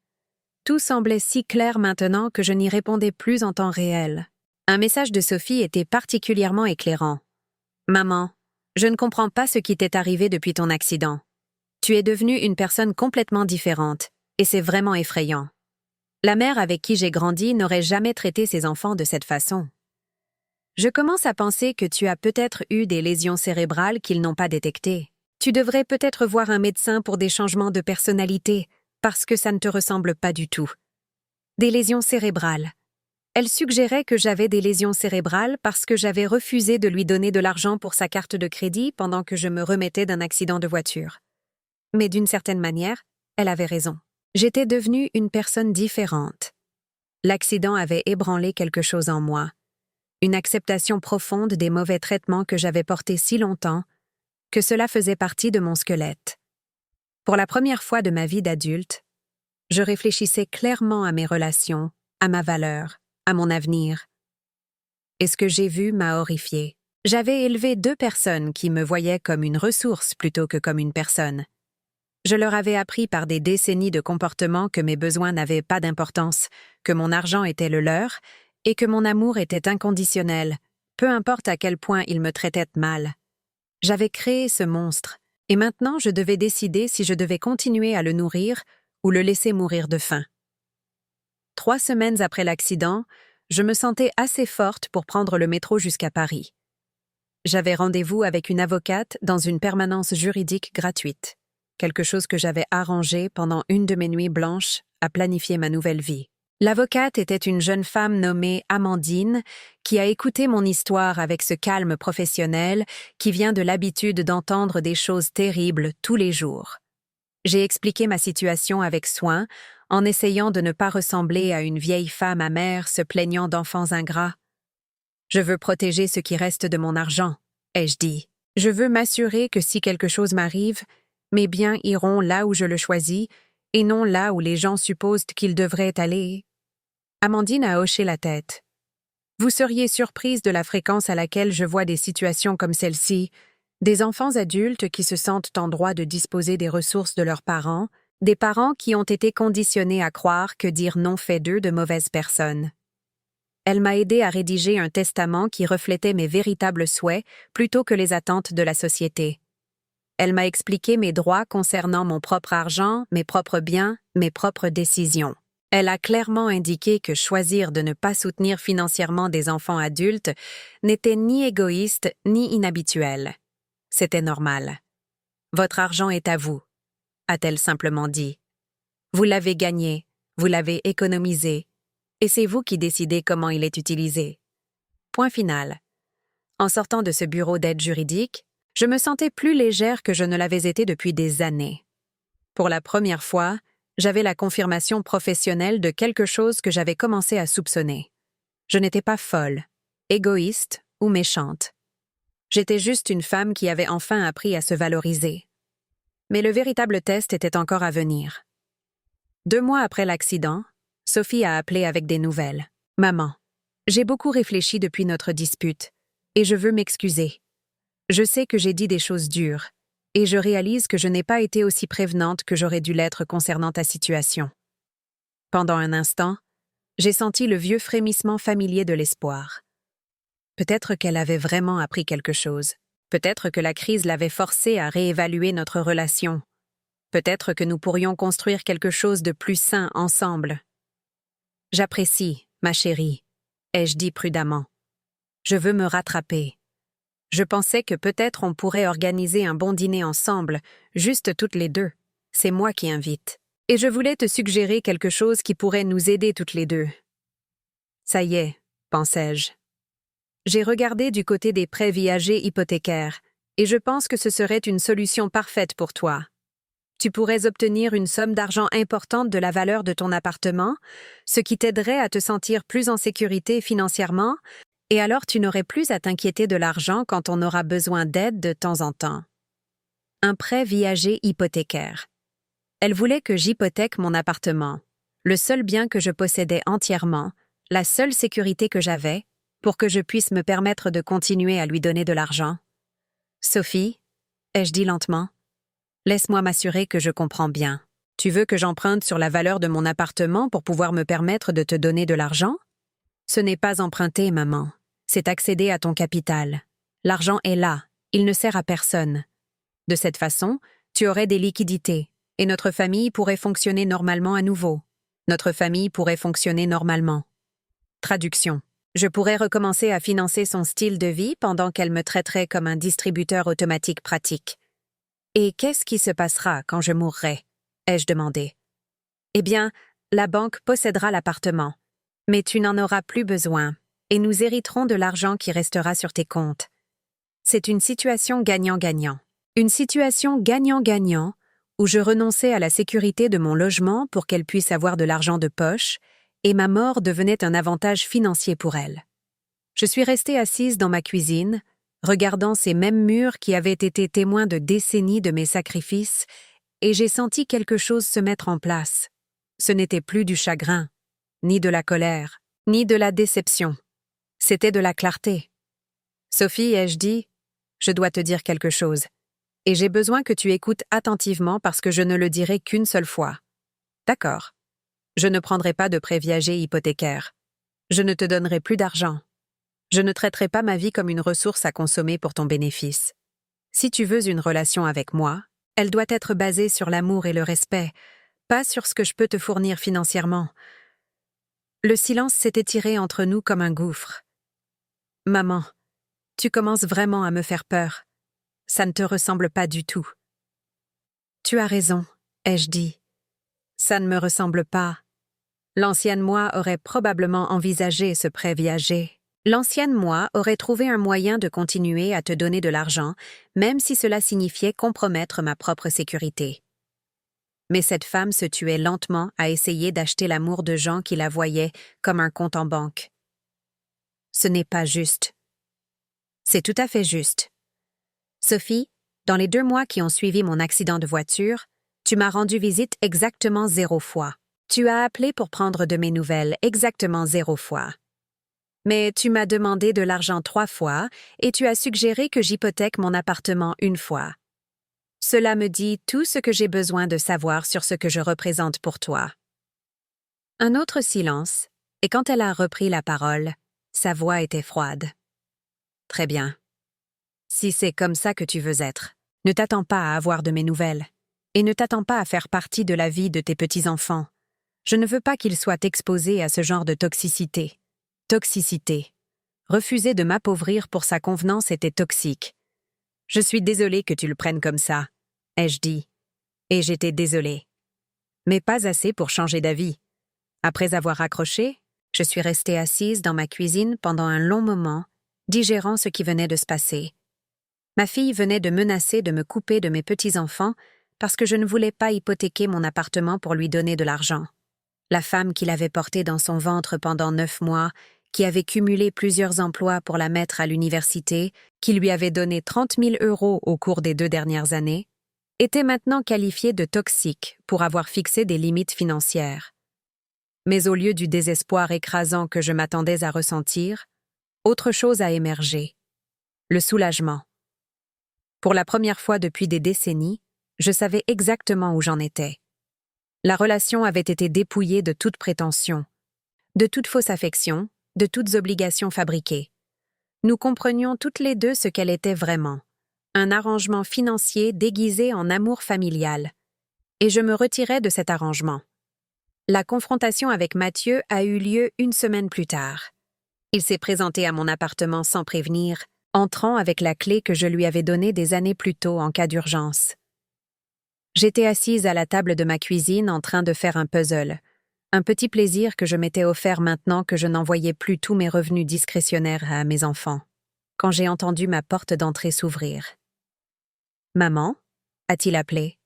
tout semblait si clair maintenant que je n'y répondais plus en temps réel. Un message de Sophie était particulièrement éclairant. « Maman, je ne comprends pas ce qui t'est arrivé depuis ton accident. Tu es devenue une personne complètement différente, et c'est vraiment effrayant. La mère avec qui j'ai grandi n'aurait jamais traité ses enfants de cette façon. Je commence à penser que tu as peut-être eu des lésions cérébrales qu'ils n'ont pas détectées. Tu devrais peut-être voir un médecin pour des changements de personnalité, parce que ça ne te ressemble pas du tout. Des lésions cérébrales. Elle suggérait que j'avais des lésions cérébrales parce que j'avais refusé de lui donner de l'argent pour sa carte de crédit pendant que je me remettais d'un accident de voiture. Mais d'une certaine manière, elle avait raison. J'étais devenue une personne différente. L'accident avait ébranlé quelque chose en moi. Une acceptation profonde des mauvais traitements que j'avais portés si longtemps, que cela faisait partie de mon squelette. Pour la première fois de ma vie d'adulte, je réfléchissais clairement à mes relations, à ma valeur, à mon avenir. Et ce que j'ai vu m'a horrifiée. J'avais élevé 2 personnes qui me voyaient comme une ressource plutôt que comme une personne. Je leur avais appris par des décennies de comportements que mes besoins n'avaient pas d'importance, que mon argent était le leur et que mon amour était inconditionnel, peu importe à quel point ils me traitaient mal. J'avais créé ce monstre, et maintenant je devais décider si je devais continuer à le nourrir ou le laisser mourir de faim. 3 semaines après l'accident, je me sentais assez forte pour prendre le métro jusqu'à Paris. J'avais rendez-vous avec une avocate dans une permanence juridique gratuite, quelque chose que j'avais arrangé pendant une de mes nuits blanches à planifier ma nouvelle vie. L'avocate était une jeune femme nommée Amandine qui a écouté mon histoire avec ce calme professionnel qui vient de l'habitude d'entendre des choses terribles tous les jours. J'ai expliqué ma situation avec soin, en essayant de ne pas ressembler à une vieille femme amère se plaignant d'enfants ingrats. « Je veux protéger ce qui reste de mon argent », ai-je dit. « Je veux m'assurer que si quelque chose m'arrive, mes biens iront là où je le choisis et non là où les gens supposent qu'ils devraient aller. » Amandine a hoché la tête. « Vous seriez surprise de la fréquence à laquelle je vois des situations comme celle-ci, des enfants adultes qui se sentent en droit de disposer des ressources de leurs parents, des parents qui ont été conditionnés à croire que dire non fait d'eux de mauvaises personnes. » Elle m'a aidé à rédiger un testament qui reflétait mes véritables souhaits plutôt que les attentes de la société. Elle m'a expliqué mes droits concernant mon propre argent, mes propres biens, mes propres décisions. Elle a clairement indiqué que choisir de ne pas soutenir financièrement des enfants adultes n'était ni égoïste ni inhabituel. C'était normal. « Votre argent est à vous », a-t-elle simplement dit. « Vous l'avez gagné, vous l'avez économisé, et c'est vous qui décidez comment il est utilisé. » Point final. En sortant de ce bureau d'aide juridique, je me sentais plus légère que je ne l'avais été depuis des années. Pour la première fois, j'avais la confirmation professionnelle de quelque chose que j'avais commencé à soupçonner. Je n'étais pas folle, égoïste ou méchante. J'étais juste une femme qui avait enfin appris à se valoriser. Mais le véritable test était encore à venir. 2 mois après l'accident, Sophie a appelé avec des nouvelles. « Maman, j'ai beaucoup réfléchi depuis notre dispute, et je veux m'excuser. Je sais que j'ai dit des choses dures, et je réalise que je n'ai pas été aussi prévenante que j'aurais dû l'être concernant ta situation. » Pendant un instant, j'ai senti le vieux frémissement familier de l'espoir. Peut-être qu'elle avait vraiment appris quelque chose. Peut-être que la crise l'avait forcée à réévaluer notre relation. Peut-être que nous pourrions construire quelque chose de plus sain ensemble. « J'apprécie, ma chérie, » ai-je dit prudemment. « Je veux me rattraper. Je pensais que peut-être on pourrait organiser un bon dîner ensemble, juste toutes les 2. C'est moi qui invite. Et je voulais te suggérer quelque chose qui pourrait nous aider toutes les 2. » Ça y est, pensais-je. J'ai regardé du côté des prêts viagers hypothécaires, et je pense que ce serait une solution parfaite pour toi. Tu pourrais obtenir une somme d'argent importante de la valeur de ton appartement, ce qui t'aiderait à te sentir plus en sécurité financièrement, et alors tu n'aurais plus à t'inquiéter de l'argent quand on aura besoin d'aide de temps en temps. Un prêt viager hypothécaire. Elle voulait que j'hypothèque mon appartement, le seul bien que je possédais entièrement, la seule sécurité que j'avais, pour que je puisse me permettre de continuer à lui donner de l'argent. « Sophie, » ai-je dit lentement, « laisse-moi m'assurer que je comprends bien. Tu veux que j'emprunte sur la valeur de mon appartement pour pouvoir me permettre de te donner de l'argent? Ce n'est pas emprunter, maman. C'est accéder à ton capital. L'argent est là, il ne sert à personne. De cette façon, tu aurais des liquidités, et notre famille pourrait fonctionner normalement à nouveau. Notre famille pourrait fonctionner normalement. » Traduction. Je pourrais recommencer à financer son style de vie pendant qu'elle me traiterait comme un distributeur automatique pratique. « Et qu'est-ce qui se passera quand je mourrai ?» ai-je demandé. « Eh bien, la banque possédera l'appartement. Mais tu n'en auras plus besoin, et nous hériterons de l'argent qui restera sur tes comptes. C'est une situation gagnant-gagnant. Une situation gagnant-gagnant où je renonçais à la sécurité de mon logement pour qu'elle puisse avoir de l'argent de poche, et ma mort devenait un avantage financier pour elle. Je suis restée assise dans ma cuisine, regardant ces mêmes murs qui avaient été témoins de décennies de mes sacrifices, et j'ai senti quelque chose se mettre en place. Ce n'était plus du chagrin, ni de la colère, ni de la déception. C'était de la clarté. Sophie, ai-je dit, je dois te dire quelque chose, et j'ai besoin que tu écoutes attentivement parce que je ne le dirai qu'une seule fois. D'accord. Je ne prendrai pas de prêt viager hypothécaire. Je ne te donnerai plus d'argent. Je ne traiterai pas ma vie comme une ressource à consommer pour ton bénéfice. Si tu veux une relation avec moi, elle doit être basée sur l'amour et le respect, pas sur ce que je peux te fournir financièrement. Le silence s'est étiré entre nous comme un gouffre. Maman, tu commences vraiment à me faire peur. Ça ne te ressemble pas du tout. Tu as raison, ai-je dit. Ça ne me ressemble pas. L'ancienne moi aurait probablement envisagé ce prêt viager. L'ancienne moi aurait trouvé un moyen de continuer à te donner de l'argent, même si cela signifiait compromettre ma propre sécurité. Mais cette femme se tuait lentement à essayer d'acheter l'amour de gens qui la voyaient comme un compte en banque. Ce n'est pas juste. C'est tout à fait juste. Sophie, dans les 2 mois qui ont suivi mon accident de voiture, tu m'as rendu visite exactement 0 fois. Tu as appelé pour prendre de mes nouvelles exactement 0 fois. Mais tu m'as demandé de l'argent 3 fois et tu as suggéré que j'hypothèque mon appartement 1 fois. Cela me dit tout ce que j'ai besoin de savoir sur ce que je représente pour toi. Un autre silence, et quand elle a repris la parole, sa voix était froide. Très bien. Si c'est comme ça que tu veux être, ne t'attends pas à avoir de mes nouvelles, et ne t'attends pas à faire partie de la vie de tes petits-enfants. Je ne veux pas qu'ils soient exposés à ce genre de toxicité. Toxicité. Refuser de m'appauvrir pour sa convenance était toxique. Je suis désolée que tu le prennes comme ça, ai-je dit. Et j'étais désolée. Mais pas assez pour changer d'avis. Après avoir raccroché, je suis restée assise dans ma cuisine pendant un long moment, digérant ce qui venait de se passer. Ma fille venait de menacer de me couper de mes petits-enfants parce que je ne voulais pas hypothéquer mon appartement pour lui donner de l'argent. La femme qui l'avait portée dans son ventre pendant 9 mois, qui avait cumulé plusieurs emplois pour la mettre à l'université, qui lui avait donné 30 000 € au cours des 2 dernières années, était maintenant qualifiée de toxique pour avoir fixé des limites financières. Mais au lieu du désespoir écrasant que je m'attendais à ressentir, autre chose a émergé. Le soulagement. Pour la première fois depuis des décennies, je savais exactement où j'en étais. La relation avait été dépouillée de toute prétention, de toute fausse affection, de toutes obligations fabriquées. Nous comprenions toutes les deux ce qu'elle était vraiment, un arrangement financier déguisé en amour familial. Et je me retirais de cet arrangement. La confrontation avec Mathieu a eu lieu 1 semaine plus tard. Il s'est présenté à mon appartement sans prévenir, entrant avec la clé que je lui avais donnée des années plus tôt en cas d'urgence. J'étais assise à la table de ma cuisine en train de faire un puzzle, un petit plaisir que je m'étais offert maintenant que je n'envoyais plus tous mes revenus discrétionnaires à mes enfants, quand j'ai entendu ma porte d'entrée s'ouvrir. « Maman » a-t-il appelé.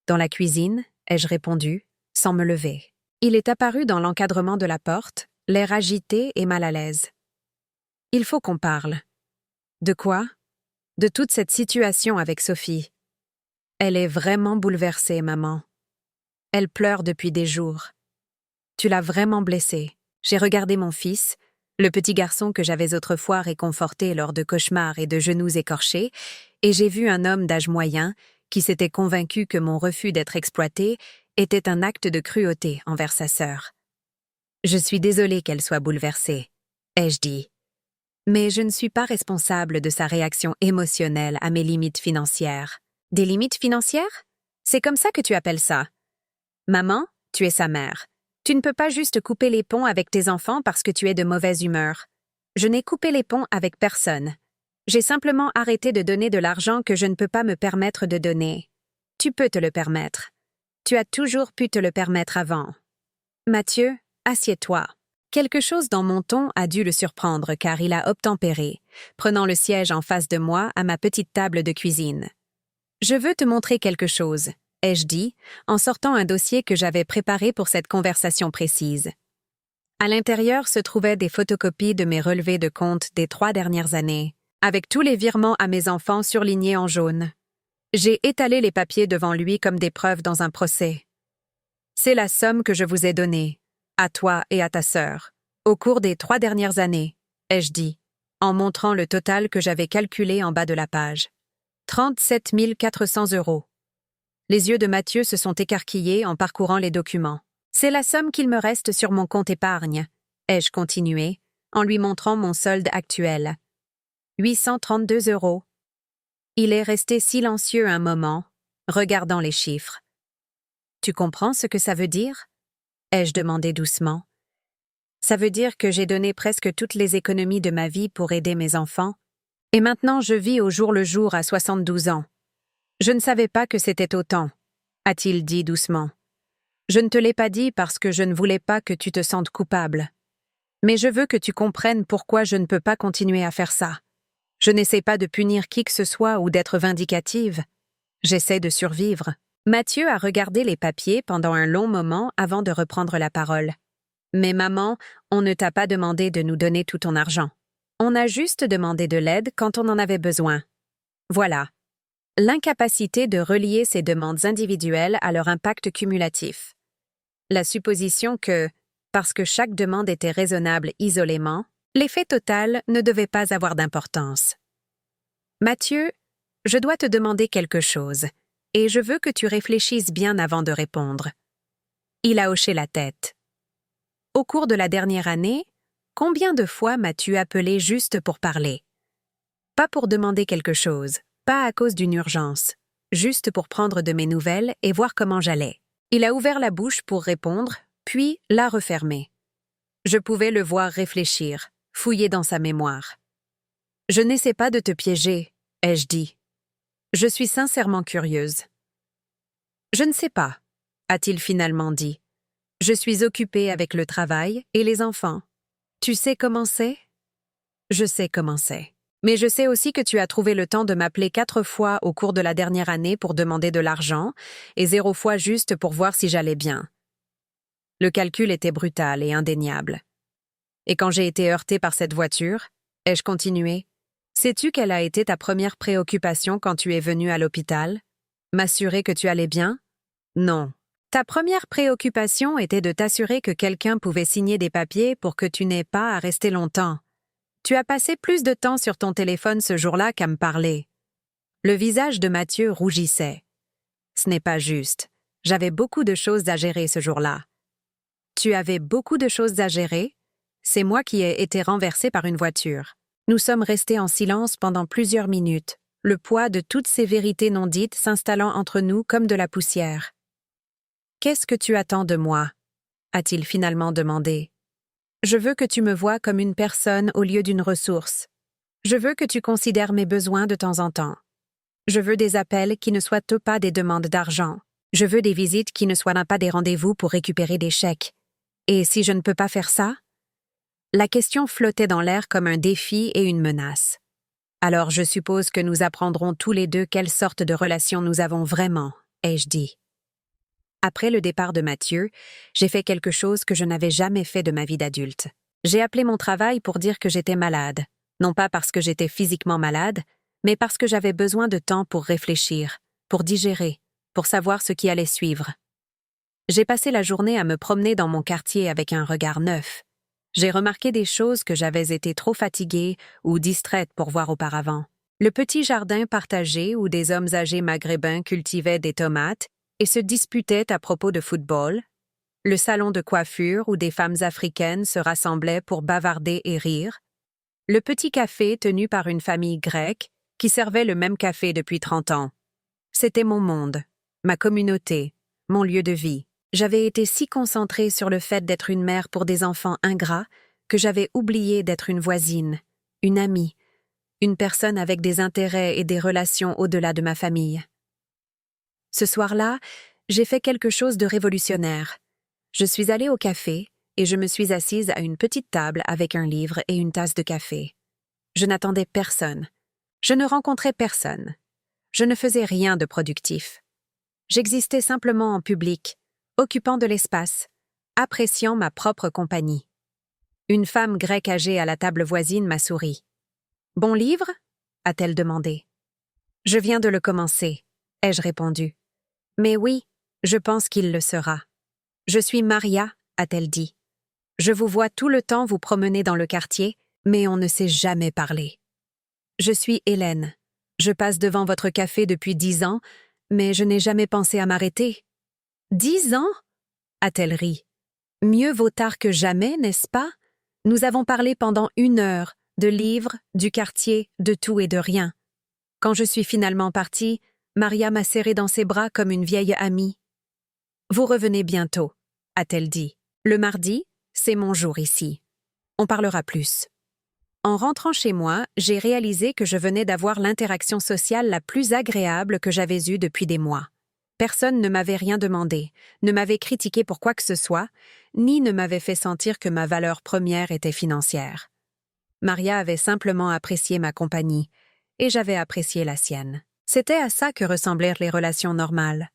Dans la cuisine, ai-je répondu, sans me lever. Il est apparu dans l'encadrement de la porte, l'air agité et mal à l'aise. « Il faut qu'on parle. » « De quoi ? » ?»« De toute cette situation avec Sophie. » »« Elle est vraiment bouleversée, maman. Elle pleure depuis des jours. Tu l'as vraiment blessée. J'ai regardé mon fils, le petit garçon que j'avais autrefois réconforté lors de cauchemars et de genoux écorchés, et j'ai vu un homme d'âge moyen qui s'était convaincu que mon refus d'être exploité était un acte de cruauté envers sa sœur. Je suis désolée qu'elle soit bouleversée, ai-je dit. Mais je ne suis pas responsable de sa réaction émotionnelle à mes limites financières. Des limites financières? C'est comme ça que tu appelles ça. Maman, tu es sa mère. Tu ne peux pas juste couper les ponts avec tes enfants parce que tu es de mauvaise humeur. Je n'ai coupé les ponts avec personne. J'ai simplement arrêté de donner de l'argent que je ne peux pas me permettre de donner. Tu peux te le permettre. Tu as toujours pu te le permettre avant. Mathieu, assieds-toi. Quelque chose dans mon ton a dû le surprendre car il a obtempéré, prenant le siège en face de moi à ma petite table de cuisine. « Je veux te montrer quelque chose », ai-je dit, en sortant un dossier que j'avais préparé pour cette conversation précise. À l'intérieur se trouvaient des photocopies de mes relevés de compte des 3 dernières années, avec tous les virements à mes enfants surlignés en jaune. J'ai étalé les papiers devant lui comme des preuves dans un procès. « C'est la somme que je vous ai donnée, à toi et à ta sœur, au cours des 3 dernières années, ai-je dit, en montrant le total que j'avais calculé en bas de la page. 37 400 €. Les yeux de Mathieu se sont écarquillés en parcourant les documents. C'est la somme qu'il me reste sur mon compte épargne, ai-je continué, en lui montrant mon solde actuel. 832 €. Il est resté silencieux un moment, regardant les chiffres. Tu comprends ce que ça veut dire? Ai-je demandé doucement. Ça veut dire que j'ai donné presque toutes les économies de ma vie pour aider mes enfants, et maintenant je vis au jour le jour à 72 ans. Je ne savais pas que c'était autant, a-t-il dit doucement. Je ne te l'ai pas dit parce que je ne voulais pas que tu te sentes coupable. Mais je veux que tu comprennes pourquoi je ne peux pas continuer à faire ça. Je n'essaie pas de punir qui que ce soit ou d'être vindicative. J'essaie de survivre. Mathieu a regardé les papiers pendant un long moment avant de reprendre la parole. Mais maman, on ne t'a pas demandé de nous donner tout ton argent. On a juste demandé de l'aide quand on en avait besoin. Voilà. L'incapacité de relier ces demandes individuelles à leur impact cumulatif. La supposition que, parce que chaque demande était raisonnable isolément, l'effet total ne devait pas avoir d'importance. Mathieu, je dois te demander quelque chose, et je veux que tu réfléchisses bien avant de répondre. Il a hoché la tête. Au cours de la dernière année, combien de fois m'as-tu appelé juste pour parler? Pas pour demander quelque chose, pas à cause d'une urgence, juste pour prendre de mes nouvelles et voir comment j'allais. Il a ouvert la bouche pour répondre, puis l'a refermée. Je pouvais le voir réfléchir, fouiller dans sa mémoire. « Je n'essaie pas de te piéger », ai-je dit. « Je suis sincèrement curieuse. »« Je ne sais pas », a-t-il finalement dit. « Je suis occupée avec le travail et les enfants. Tu sais comment c'est? » Je sais comment c'est. Mais je sais aussi que tu as trouvé le temps de m'appeler 4 fois au cours de la dernière année pour demander de l'argent et 0 fois juste pour voir si j'allais bien. Le calcul était brutal et indéniable. Et quand j'ai été heurtée par cette voiture, ai-je continué, sais-tu quelle a été ta première préoccupation quand tu es venue à l'hôpital? M'assurer que tu allais bien? Non. Ta première préoccupation était de t'assurer que quelqu'un pouvait signer des papiers pour que tu n'aies pas à rester longtemps. Tu as passé plus de temps sur ton téléphone ce jour-là qu'à me parler. Le visage de Mathieu rougissait. Ce n'est pas juste. J'avais beaucoup de choses à gérer ce jour-là. Tu avais beaucoup de choses à gérer? C'est moi qui ai été renversée par une voiture. Nous sommes restés en silence pendant plusieurs minutes, le poids de toutes ces vérités non dites s'installant entre nous comme de la poussière. « Qu'est-ce que tu attends de moi ?» a-t-il finalement demandé. « Je veux que tu me vois comme une personne au lieu d'une ressource. Je veux que tu considères mes besoins de temps en temps. Je veux des appels qui ne soient pas des demandes d'argent. Je veux des visites qui ne soient pas des rendez-vous pour récupérer des chèques. Et si je ne peux pas faire ça? » La question flottait dans l'air comme un défi et une menace. Alors je suppose que nous apprendrons tous les deux quelle sorte de relation nous avons vraiment, ai-je dit. Après le départ de Mathieu, j'ai fait quelque chose que je n'avais jamais fait de ma vie d'adulte. J'ai appelé mon travail pour dire que j'étais malade, non pas parce que j'étais physiquement malade, mais parce que j'avais besoin de temps pour réfléchir, pour digérer, pour savoir ce qui allait suivre. J'ai passé la journée à me promener dans mon quartier avec un regard neuf. J'ai remarqué des choses que j'avais été trop fatiguée ou distraite pour voir auparavant. Le petit jardin partagé où des hommes âgés maghrébins cultivaient des tomates et se disputaient à propos de football, le salon de coiffure où des femmes africaines se rassemblaient pour bavarder et rire, le petit café tenu par une famille grecque qui servait le même café depuis 30 ans. C'était mon monde, ma communauté, mon lieu de vie. J'avais été si concentrée sur le fait d'être une mère pour des enfants ingrats que j'avais oublié d'être une voisine, une amie, une personne avec des intérêts et des relations au-delà de ma famille. Ce soir-là, j'ai fait quelque chose de révolutionnaire. Je suis allée au café et je me suis assise à une petite table avec un livre et une tasse de café. Je n'attendais personne. Je ne rencontrais personne. Je ne faisais rien de productif. J'existais simplement en public, occupant de l'espace, appréciant ma propre compagnie. Une femme grecque âgée à la table voisine m'a souri. « Bon livre » a-t-elle demandé. « Je viens de le commencer » ai-je répondu. « Mais oui, je pense qu'il le sera. »« Je suis Maria » a-t-elle dit. « Je vous vois tout le temps vous promener dans le quartier, mais on ne s'est jamais parlé. »« Je suis Hélène. Je passe devant votre café depuis 10 ans, mais je n'ai jamais pensé à m'arrêter. »« 10 ans » a-t-elle ri. « Mieux vaut tard que jamais, n'est-ce pas? Nous avons parlé pendant 1 heure, de livres, du quartier, de tout et de rien. Quand je suis finalement partie, Maria m'a serrée dans ses bras comme une vieille amie. « Vous revenez bientôt » a-t-elle dit. « Le mardi, c'est mon jour ici. On parlera plus. » En rentrant chez moi, j'ai réalisé que je venais d'avoir l'interaction sociale la plus agréable que j'avais eue depuis des mois. Personne ne m'avait rien demandé, ne m'avait critiqué pour quoi que ce soit, ni ne m'avait fait sentir que ma valeur première était financière. Maria avait simplement apprécié ma compagnie, et j'avais apprécié la sienne. C'était à ça que ressemblaient les relations normales.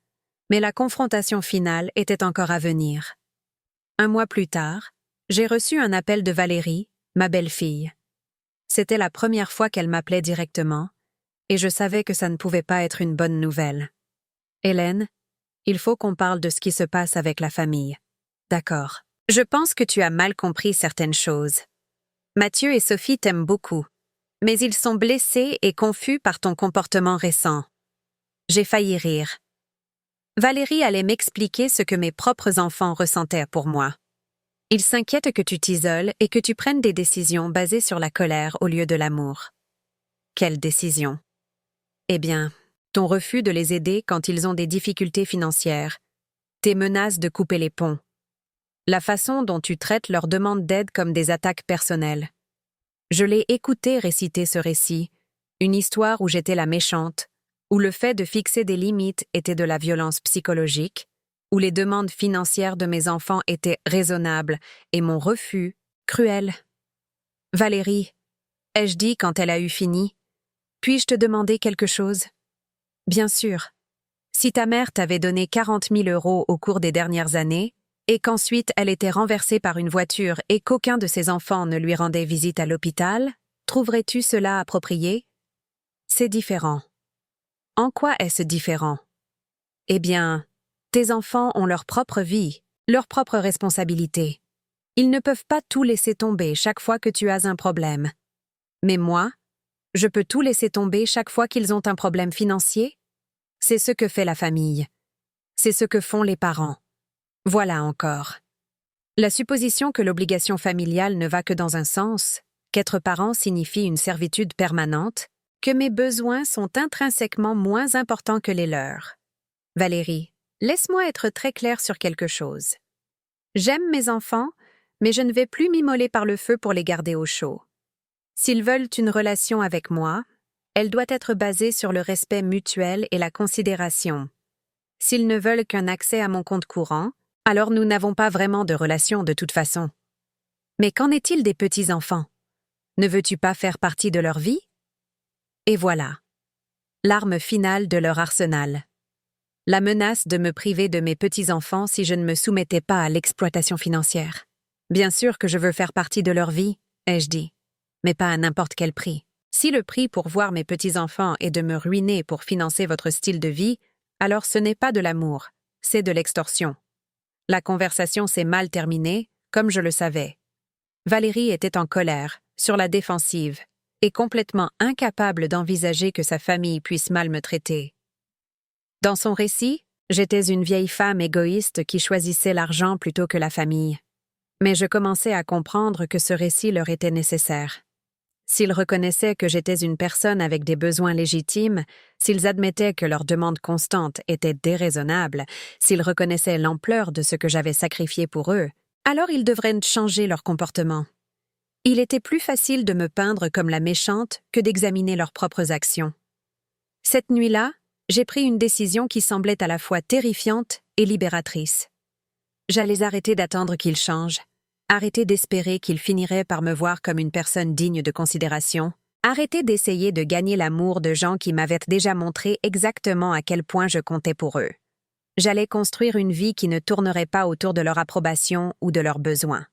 Mais la confrontation finale était encore à venir. 1 mois plus tard, j'ai reçu un appel de Valérie, ma belle-fille. C'était la première fois qu'elle m'appelait directement, et je savais que ça ne pouvait pas être une bonne nouvelle. « Hélène, il faut qu'on parle de ce qui se passe avec la famille. »« D'accord. Je pense que tu as mal compris certaines choses. Mathieu et Sophie t'aiment beaucoup, mais ils sont blessés et confus par ton comportement récent. » J'ai failli rire. Valérie allait m'expliquer ce que mes propres enfants ressentaient pour moi. Ils s'inquiètent que tu t'isoles et que tu prennes des décisions basées sur la colère au lieu de l'amour. Quelle décision? Eh bien, ton refus de les aider quand ils ont des difficultés financières, tes menaces de couper les ponts, la façon dont tu traites leurs demandes d'aide comme des attaques personnelles. Je l'ai écouté réciter ce récit, une histoire où j'étais la méchante, où le fait de fixer des limites était de la violence psychologique, où les demandes financières de mes enfants étaient raisonnables et mon refus, cruel. « Valérie, ai-je dit quand elle a eu fini, puis-je te demander quelque chose? » « Bien sûr. Si ta mère t'avait donné 40 000 € au cours des dernières années, et qu'ensuite elle était renversée par une voiture et qu'aucun de ses enfants ne lui rendait visite à l'hôpital, trouverais-tu cela approprié? C'est différent. En quoi est-ce différent? Eh bien, tes enfants ont leur propre vie, leur propre responsabilité. Ils ne peuvent pas tout laisser tomber chaque fois que tu as un problème. Mais moi, je peux tout laisser tomber chaque fois qu'ils ont un problème financier? C'est ce que fait la famille. C'est ce que font les parents. Voilà encore. La supposition que l'obligation familiale ne va que dans un sens, qu'être parent signifie une servitude permanente, que mes besoins sont intrinsèquement moins importants que les leurs. Valérie, laisse-moi être très claire sur quelque chose. J'aime mes enfants, mais je ne vais plus m'immoler par le feu pour les garder au chaud. S'ils veulent une relation avec moi, elle doit être basée sur le respect mutuel et la considération. S'ils ne veulent qu'un accès à mon compte courant, alors nous n'avons pas vraiment de relation de toute façon. Mais qu'en est-il des petits-enfants? Ne veux-tu pas faire partie de leur vie? Et voilà. L'arme finale de leur arsenal. La menace de me priver de mes petits-enfants si je ne me soumettais pas à l'exploitation financière. Bien sûr que je veux faire partie de leur vie, ai-je dit, mais pas à n'importe quel prix. Si le prix pour voir mes petits-enfants est de me ruiner pour financer votre style de vie, alors ce n'est pas de l'amour, c'est de l'extorsion. La conversation s'est mal terminée, comme je le savais. Valérie était en colère, sur la défensive, et complètement incapable d'envisager que sa famille puisse mal me traiter. Dans son récit, j'étais une vieille femme égoïste qui choisissait l'argent plutôt que la famille. Mais je commençais à comprendre que ce récit leur était nécessaire. S'ils reconnaissaient que j'étais une personne avec des besoins légitimes, s'ils admettaient que leurs demandes constantes étaient déraisonnables, s'ils reconnaissaient l'ampleur de ce que j'avais sacrifié pour eux, alors ils devraient changer leur comportement. Il était plus facile de me peindre comme la méchante que d'examiner leurs propres actions. Cette nuit-là, j'ai pris une décision qui semblait à la fois terrifiante et libératrice. J'allais arrêter d'attendre qu'ils changent. Arrêtez d'espérer qu'il finirait par me voir comme une personne digne de considération. Arrêtez d'essayer de gagner l'amour de gens qui m'avaient déjà montré exactement à quel point je comptais pour eux. J'allais construire une vie qui ne tournerait pas autour de leur approbation ou de leurs besoins.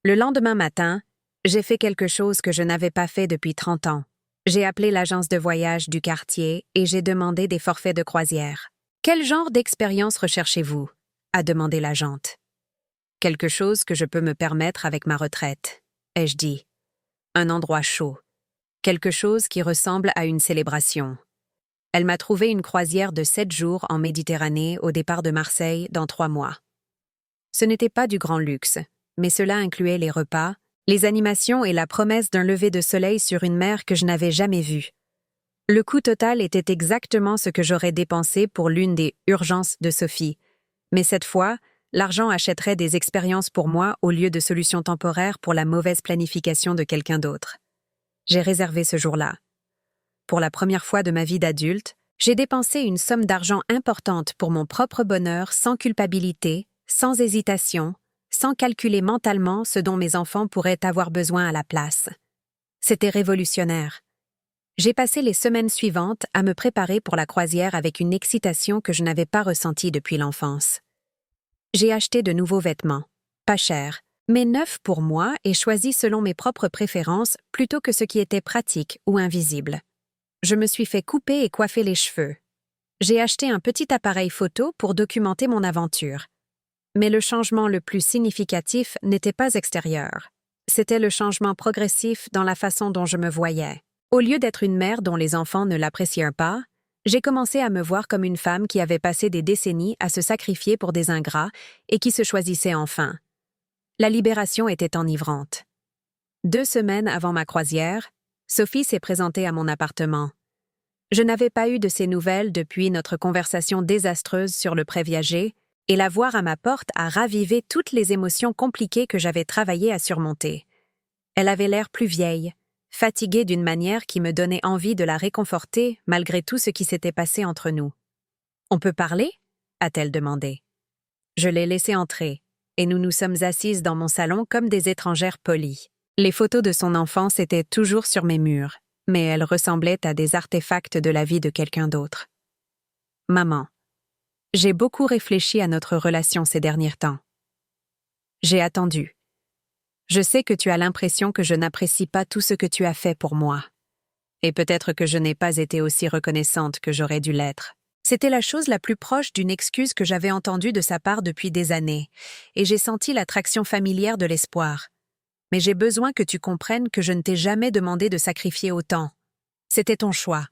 Le lendemain matin, j'ai fait quelque chose que je n'avais pas fait depuis 30 ans. J'ai appelé l'agence de voyage du quartier et j'ai demandé des forfaits de croisière. « Quel genre d'expérience recherchez-vous » a demandé l'agente. « Quelque chose que je peux me permettre avec ma retraite, » ai-je dit. Un endroit chaud. Quelque chose qui ressemble à une célébration. Elle m'a trouvé une croisière de 7 jours en Méditerranée au départ de Marseille dans 3 mois. Ce n'était pas du grand luxe, mais cela incluait les repas, les animations et la promesse d'un lever de soleil sur une mer que je n'avais jamais vue. Le coût total était exactement ce que j'aurais dépensé pour l'une des urgences de Sophie, mais cette fois, l'argent achèterait des expériences pour moi au lieu de solutions temporaires pour la mauvaise planification de quelqu'un d'autre. J'ai réservé ce jour-là. Pour la première fois de ma vie d'adulte, j'ai dépensé une somme d'argent importante pour mon propre bonheur sans culpabilité, sans hésitation, sans calculer mentalement ce dont mes enfants pourraient avoir besoin à la place. C'était révolutionnaire. J'ai passé les semaines suivantes à me préparer pour la croisière avec une excitation que je n'avais pas ressentie depuis l'enfance. J'ai acheté de nouveaux vêtements, pas chers, mais neufs pour moi et choisis selon mes propres préférences plutôt que ce qui était pratique ou invisible. Je me suis fait couper et coiffer les cheveux. J'ai acheté un petit appareil photo pour documenter mon aventure. Mais le changement le plus significatif n'était pas extérieur. C'était le changement progressif dans la façon dont je me voyais. Au lieu d'être une mère dont les enfants ne l'apprécièrent pas, j'ai commencé à me voir comme une femme qui avait passé des décennies à se sacrifier pour des ingrats et qui se choisissait enfin. La libération était enivrante. 2 semaines avant ma croisière, Sophie s'est présentée à mon appartement. Je n'avais pas eu de ses nouvelles depuis notre conversation désastreuse sur le prêt viager, et la voir à ma porte a ravivé toutes les émotions compliquées que j'avais travaillé à surmonter. Elle avait l'air plus vieille, fatiguée d'une manière qui me donnait envie de la réconforter malgré tout ce qui s'était passé entre nous. « On peut parler » a-t-elle demandé. Je l'ai laissée entrer, et nous nous sommes assises dans mon salon comme des étrangères polies. Les photos de son enfance étaient toujours sur mes murs, mais elles ressemblaient à des artefacts de la vie de quelqu'un d'autre. « Maman, j'ai beaucoup réfléchi à notre relation ces derniers temps. J'ai attendu. Je sais que tu as l'impression que je n'apprécie pas tout ce que tu as fait pour moi. Et peut-être que je n'ai pas été aussi reconnaissante que j'aurais dû l'être. C'était la chose la plus proche d'une excuse que j'avais entendue de sa part depuis des années, et j'ai senti l'attraction familière de l'espoir. Mais j'ai besoin que tu comprennes que je ne t'ai jamais demandé de sacrifier autant. C'était ton choix.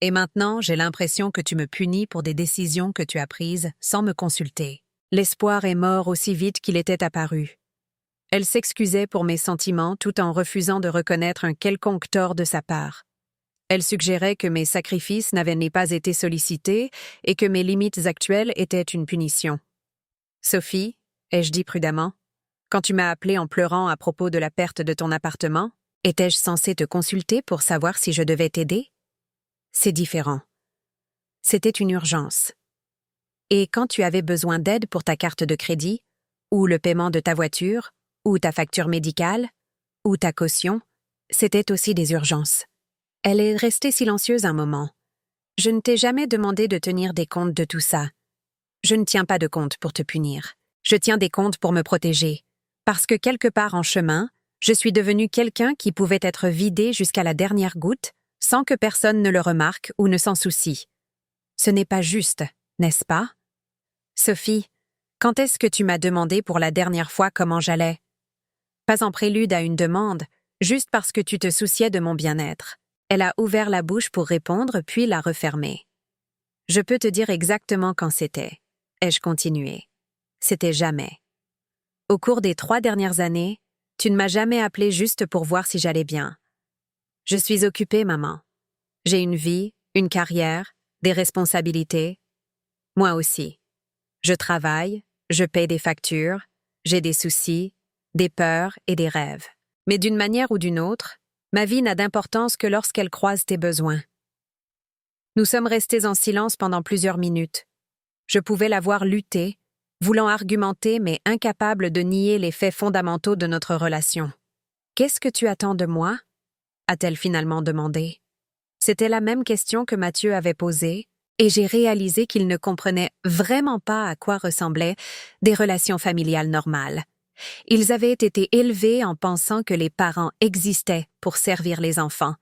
Et maintenant, j'ai l'impression que tu me punis pour des décisions que tu as prises sans me consulter. L'espoir est mort aussi vite qu'il était apparu. Elle s'excusait pour mes sentiments tout en refusant de reconnaître un quelconque tort de sa part. Elle suggérait que mes sacrifices n'avaient pas été sollicités et que mes limites actuelles étaient une punition. « Sophie, ai-je dit prudemment, quand tu m'as appelée en pleurant à propos de la perte de ton appartement, étais-je censée te consulter pour savoir si je devais t'aider? C'est différent. C'était une urgence. Et quand tu avais besoin d'aide pour ta carte de crédit, ou le paiement de ta voiture, ou ta facture médicale, ou ta caution, c'était aussi des urgences. » Elle est restée silencieuse un moment. « Je ne t'ai jamais demandé de tenir des comptes de tout ça. Je ne tiens pas de compte pour te punir. Je tiens des comptes pour me protéger. Parce que quelque part en chemin, je suis devenue quelqu'un qui pouvait être vidé jusqu'à la dernière goutte sans que personne ne le remarque ou ne s'en soucie. Ce n'est pas juste, n'est-ce pas? Sophie, quand est-ce que tu m'as demandé pour la dernière fois comment j'allais? Pas en prélude à une demande, juste parce que tu te souciais de mon bien-être. » Elle a ouvert la bouche pour répondre, puis l'a refermée. « Je peux te dire exactement quand c'était. » ai-je continué. « C'était jamais. Au cours des 3 dernières années, tu ne m'as jamais appelé juste pour voir si j'allais bien. Je suis occupée, maman. J'ai une vie, une carrière, des responsabilités. Moi aussi. Je travaille, je paie des factures, j'ai des soucis, des peurs et des rêves. Mais d'une manière ou d'une autre, ma vie n'a d'importance que lorsqu'elle croise tes besoins. » Nous sommes restés en silence pendant plusieurs minutes. Je pouvais la voir lutter, voulant argumenter mais incapable de nier les faits fondamentaux de notre relation. « Qu'est-ce que tu attends de moi ?» a-t-elle finalement demandé. C'était la même question que Mathieu avait posée, et j'ai réalisé qu'il ne comprenait vraiment pas à quoi ressemblaient des relations familiales normales. Ils avaient été élevés en pensant que les parents existaient pour servir les enfants,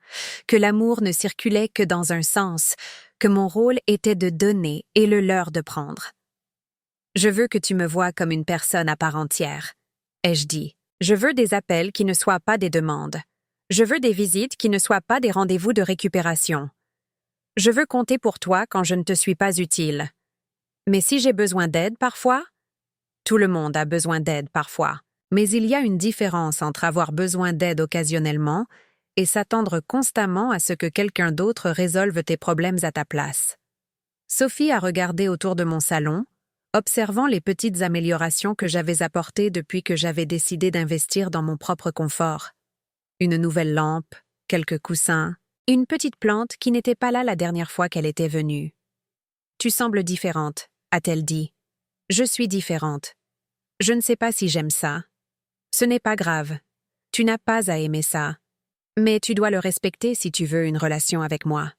que l'amour ne circulait que dans un sens, que mon rôle était de donner et le leur de prendre. « Je veux que tu me vois comme une personne à part entière, » ai-je dit. « Je veux des appels qui ne soient pas des demandes. Je veux des visites qui ne soient pas des rendez-vous de récupération. Je veux compter pour toi quand je ne te suis pas utile. Mais si j'ai besoin d'aide parfois, tout le monde a besoin d'aide parfois. Mais il y a une différence entre avoir besoin d'aide occasionnellement et s'attendre constamment à ce que quelqu'un d'autre résolve tes problèmes à ta place. » Sophie a regardé autour de mon salon, observant les petites améliorations que j'avais apportées depuis que j'avais décidé d'investir dans mon propre confort. Une nouvelle lampe, quelques coussins, une petite plante qui n'était pas là la dernière fois qu'elle était venue. « Tu sembles différente, » a-t-elle dit. « Je suis différente. Je ne sais pas si j'aime ça. Ce n'est pas grave. Tu n'as pas à aimer ça. Mais tu dois le respecter si tu veux une relation avec moi. »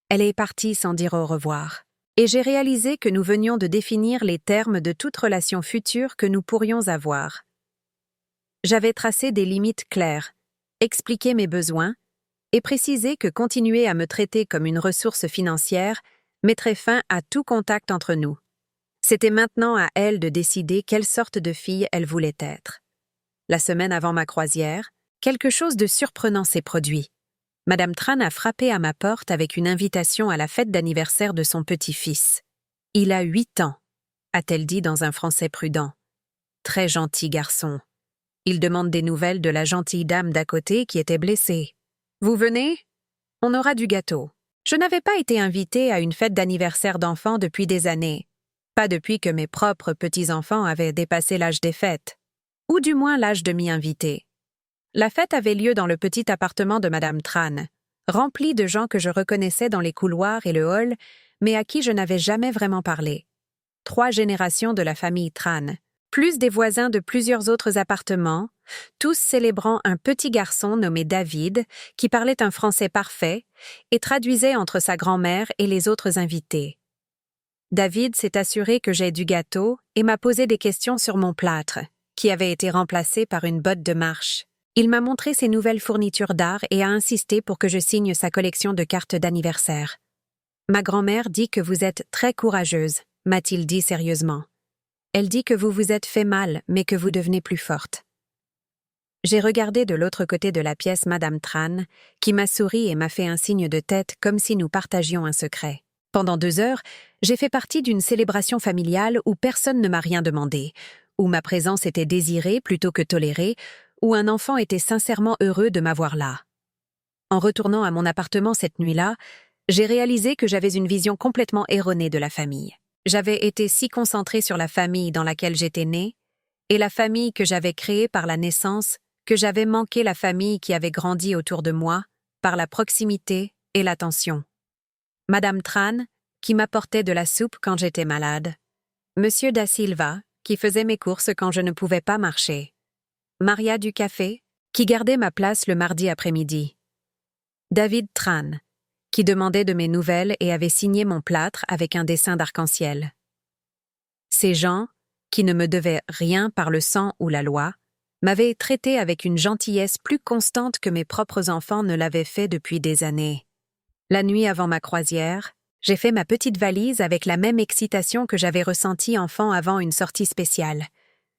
Elle est partie sans dire au revoir. Et j'ai réalisé que nous venions de définir les termes de toute relation future que nous pourrions avoir. J'avais tracé des limites claires, expliqué mes besoins, et précisé que continuer à me traiter comme une ressource financière mettrait fin à tout contact entre nous. C'était maintenant à elle de décider quelle sorte de fille elle voulait être. La semaine avant ma croisière, quelque chose de surprenant s'est produit. Madame Tran a frappé à ma porte avec une invitation à la fête d'anniversaire de son petit-fils. « Il a 8 ans, » a-t-elle dit dans un français prudent. « Très gentil garçon. Il demande des nouvelles de la gentille dame d'à côté qui était blessée. Vous venez? On aura du gâteau. » Je n'avais pas été invitée à une fête d'anniversaire d'enfants depuis des années. Pas depuis que mes propres petits-enfants avaient dépassé l'âge des fêtes. Ou du moins l'âge de m'y inviter. La fête avait lieu dans le petit appartement de Madame Tran, rempli de gens que je reconnaissais dans les couloirs et le hall, mais à qui je n'avais jamais vraiment parlé. 3 générations de la famille Tran, plus des voisins de plusieurs autres appartements, tous célébrant un petit garçon nommé David, qui parlait un français parfait et traduisait entre sa grand-mère et les autres invités. David s'est assuré que j'ai du gâteau et m'a posé des questions sur mon plâtre, qui avait été remplacé par une botte de marche. Il m'a montré ses nouvelles fournitures d'art et a insisté pour que je signe sa collection de cartes d'anniversaire. « Ma grand-mère dit que vous êtes très courageuse », m'a-t-il dit sérieusement. « Elle dit que vous vous êtes fait mal, mais que vous devenez plus forte. » J'ai regardé de l'autre côté de la pièce Madame Tran, qui m'a souri et m'a fait un signe de tête comme si nous partagions un secret. Pendant 2 heures, j'ai fait partie d'une célébration familiale où personne ne m'a rien demandé, où ma présence était désirée plutôt que tolérée, où un enfant était sincèrement heureux de m'avoir là. En retournant à mon appartement cette nuit-là, j'ai réalisé que j'avais une vision complètement erronée de la famille. J'avais été si concentrée sur la famille dans laquelle j'étais née, et la famille que j'avais créée par la naissance, que j'avais manqué la famille qui avait grandi autour de moi, par la proximité et l'attention. Madame Tran, qui m'apportait de la soupe quand j'étais malade. Monsieur Da Silva, qui faisait mes courses quand je ne pouvais pas marcher. Maria du café, qui gardait ma place le mardi après-midi. David Tran, qui demandait de mes nouvelles et avait signé mon plâtre avec un dessin d'arc-en-ciel. Ces gens, qui ne me devaient rien par le sang ou la loi, m'avaient traité avec une gentillesse plus constante que mes propres enfants ne l'avaient fait depuis des années. La nuit avant ma croisière, j'ai fait ma petite valise avec la même excitation que j'avais ressentie enfant avant une sortie spéciale.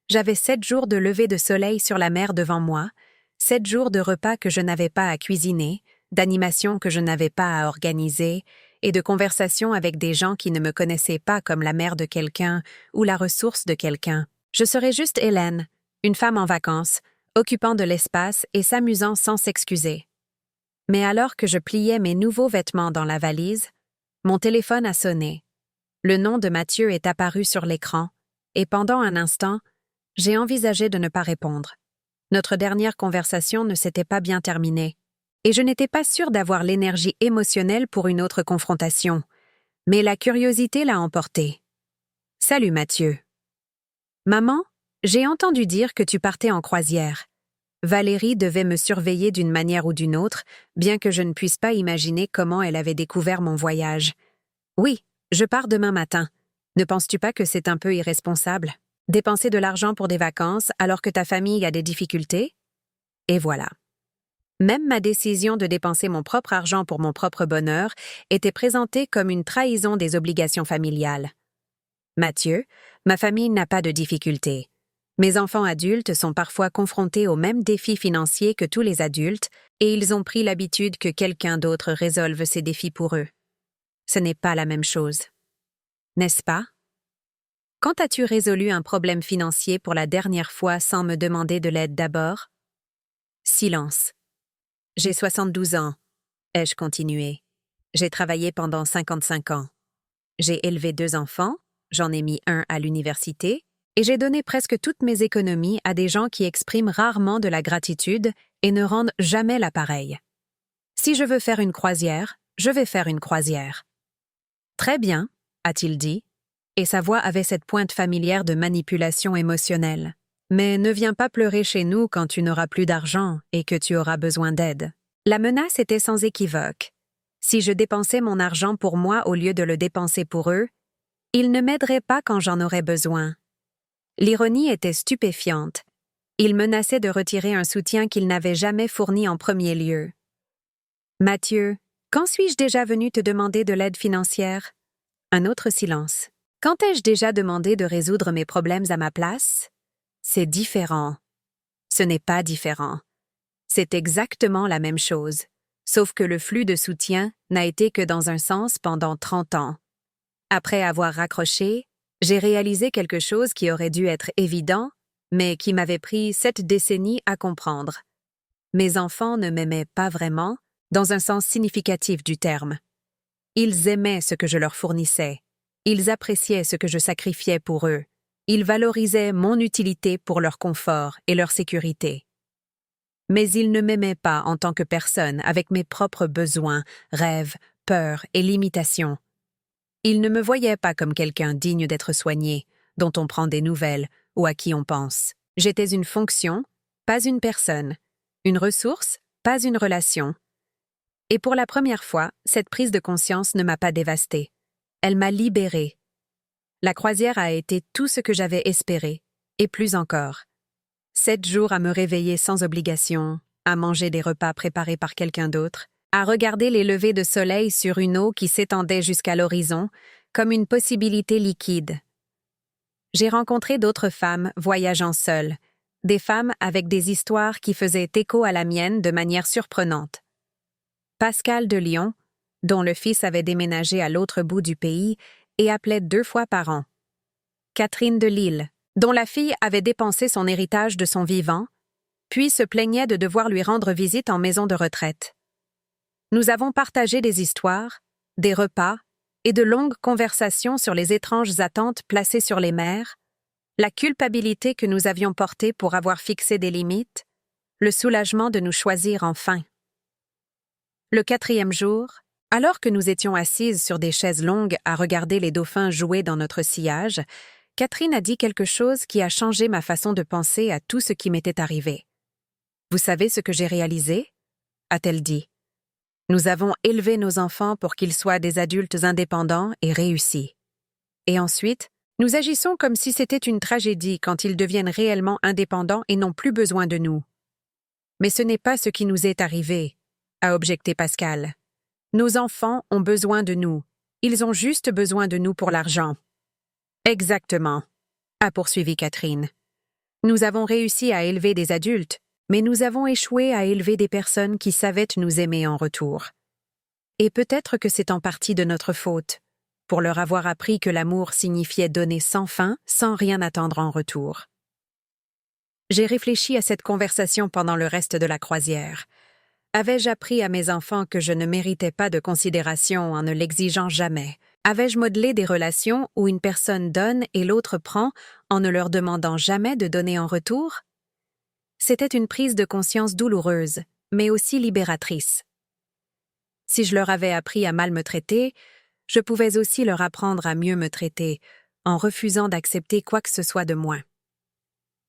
J'avais 7 jours de lever de soleil sur la mer devant moi, 7 jours de repas que je n'avais pas à cuisiner, d'animations que je n'avais pas à organiser, et de conversations avec des gens qui ne me connaissaient pas comme la mère de quelqu'un ou la ressource de quelqu'un. Je serais juste Hélène, une femme en vacances, occupant de l'espace et s'amusant sans s'excuser. Mais alors que je pliais mes nouveaux vêtements dans la valise, mon téléphone a sonné. Le nom de Mathieu est apparu sur l'écran, et pendant un instant, j'ai envisagé de ne pas répondre. Notre dernière conversation ne s'était pas bien terminée, et je n'étais pas sûre d'avoir l'énergie émotionnelle pour une autre confrontation, mais la curiosité l'a emporté. « Salut Mathieu. » Maman, j'ai entendu dire que tu partais en croisière. Valérie devait me surveiller d'une manière ou d'une autre, bien que je ne puisse pas imaginer comment elle avait découvert mon voyage. Oui, je pars demain matin. Ne penses-tu pas que c'est un peu irresponsable? Dépenser de l'argent pour des vacances alors que ta famille a des difficultés? Et voilà. Même ma décision de dépenser mon propre argent pour mon propre bonheur était présentée comme une trahison des obligations familiales. Mathieu, ma famille n'a pas de difficultés. Mes enfants adultes sont parfois confrontés aux mêmes défis financiers que tous les adultes et ils ont pris l'habitude que quelqu'un d'autre résolve ces défis pour eux. Ce n'est pas la même chose. N'est-ce pas? Quand as-tu résolu un problème financier pour la dernière fois sans me demander de l'aide d'abord? Silence. J'ai 72 ans, ai-je continué. J'ai travaillé pendant 55 ans. J'ai élevé 2 enfants, j'en ai mis un à l'université, et j'ai donné presque toutes mes économies à des gens qui expriment rarement de la gratitude et ne rendent jamais l'appareil. Si je veux faire une croisière, je vais faire une croisière. Très bien, a-t-il dit, et sa voix avait cette pointe familière de manipulation émotionnelle. Mais ne viens pas pleurer chez nous quand tu n'auras plus d'argent et que tu auras besoin d'aide. La menace était sans équivoque. Si je dépensais mon argent pour moi au lieu de le dépenser pour eux, ils ne m'aideraient pas quand j'en aurais besoin. L'ironie était stupéfiante. Il menaçait de retirer un soutien qu'il n'avait jamais fourni en premier lieu. Mathieu, quand suis-je déjà venu te demander de l'aide financière? Un autre silence. Quand ai-je déjà demandé de résoudre mes problèmes à ma place? C'est différent. Ce n'est pas différent. C'est exactement la même chose, sauf que le flux de soutien n'a été que dans un sens pendant 30 ans. Après avoir raccroché, j'ai réalisé quelque chose qui aurait dû être évident, mais qui m'avait pris 7 décennies à comprendre. Mes enfants ne m'aimaient pas vraiment, dans un sens significatif du terme. Ils aimaient ce que je leur fournissais. Ils appréciaient ce que je sacrifiais pour eux. Ils valorisaient mon utilité pour leur confort et leur sécurité. Mais ils ne m'aimaient pas en tant que personne avec mes propres besoins, rêves, peurs et limitations. Ils ne me voyaient pas comme quelqu'un digne d'être soigné, dont on prend des nouvelles ou à qui on pense. J'étais une fonction, pas une personne. Une ressource, pas une relation. Et pour la première fois, cette prise de conscience ne m'a pas dévastée. Elle m'a libérée. La croisière a été tout ce que j'avais espéré, et plus encore. 7 jours à me réveiller sans obligation, à manger des repas préparés par quelqu'un d'autre, à regarder les levées de soleil sur une eau qui s'étendait jusqu'à l'horizon, comme une possibilité liquide. J'ai rencontré d'autres femmes voyageant seules, des femmes avec des histoires qui faisaient écho à la mienne de manière surprenante. Pascal de Lyon, dont le fils avait déménagé à l'autre bout du pays et appelait 2 fois par an. Catherine de Lille, dont la fille avait dépensé son héritage de son vivant, puis se plaignait de devoir lui rendre visite en maison de retraite. Nous avons partagé des histoires, des repas et de longues conversations sur les étranges attentes placées sur les mères, la culpabilité que nous avions portée pour avoir fixé des limites, le soulagement de nous choisir enfin. Le 4e jour, alors que nous étions assises sur des chaises longues à regarder les dauphins jouer dans notre sillage, Catherine a dit quelque chose qui a changé ma façon de penser à tout ce qui m'était arrivé. « Vous savez ce que j'ai réalisé ?» a-t-elle dit. « Nous avons élevé nos enfants pour qu'ils soient des adultes indépendants et réussis. Et ensuite, nous agissons comme si c'était une tragédie quand ils deviennent réellement indépendants et n'ont plus besoin de nous. Mais ce n'est pas ce qui nous est arrivé, » a objecté Pascal. « Nos enfants ont besoin de nous. Ils ont juste besoin de nous pour l'argent. » Exactement, a poursuivi Catherine. Nous avons réussi à élever des adultes, mais nous avons échoué à élever des personnes qui savaient nous aimer en retour. Et peut-être que c'est en partie de notre faute, pour leur avoir appris que l'amour signifiait donner sans fin, sans rien attendre en retour. J'ai réfléchi à cette conversation pendant le reste de la croisière. Avais-je appris à mes enfants que je ne méritais pas de considération en ne l'exigeant jamais? Avais-je modelé des relations où une personne donne et l'autre prend en ne leur demandant jamais de donner en retour? C'était une prise de conscience douloureuse, mais aussi libératrice. Si je leur avais appris à mal me traiter, je pouvais aussi leur apprendre à mieux me traiter, en refusant d'accepter quoi que ce soit de moi.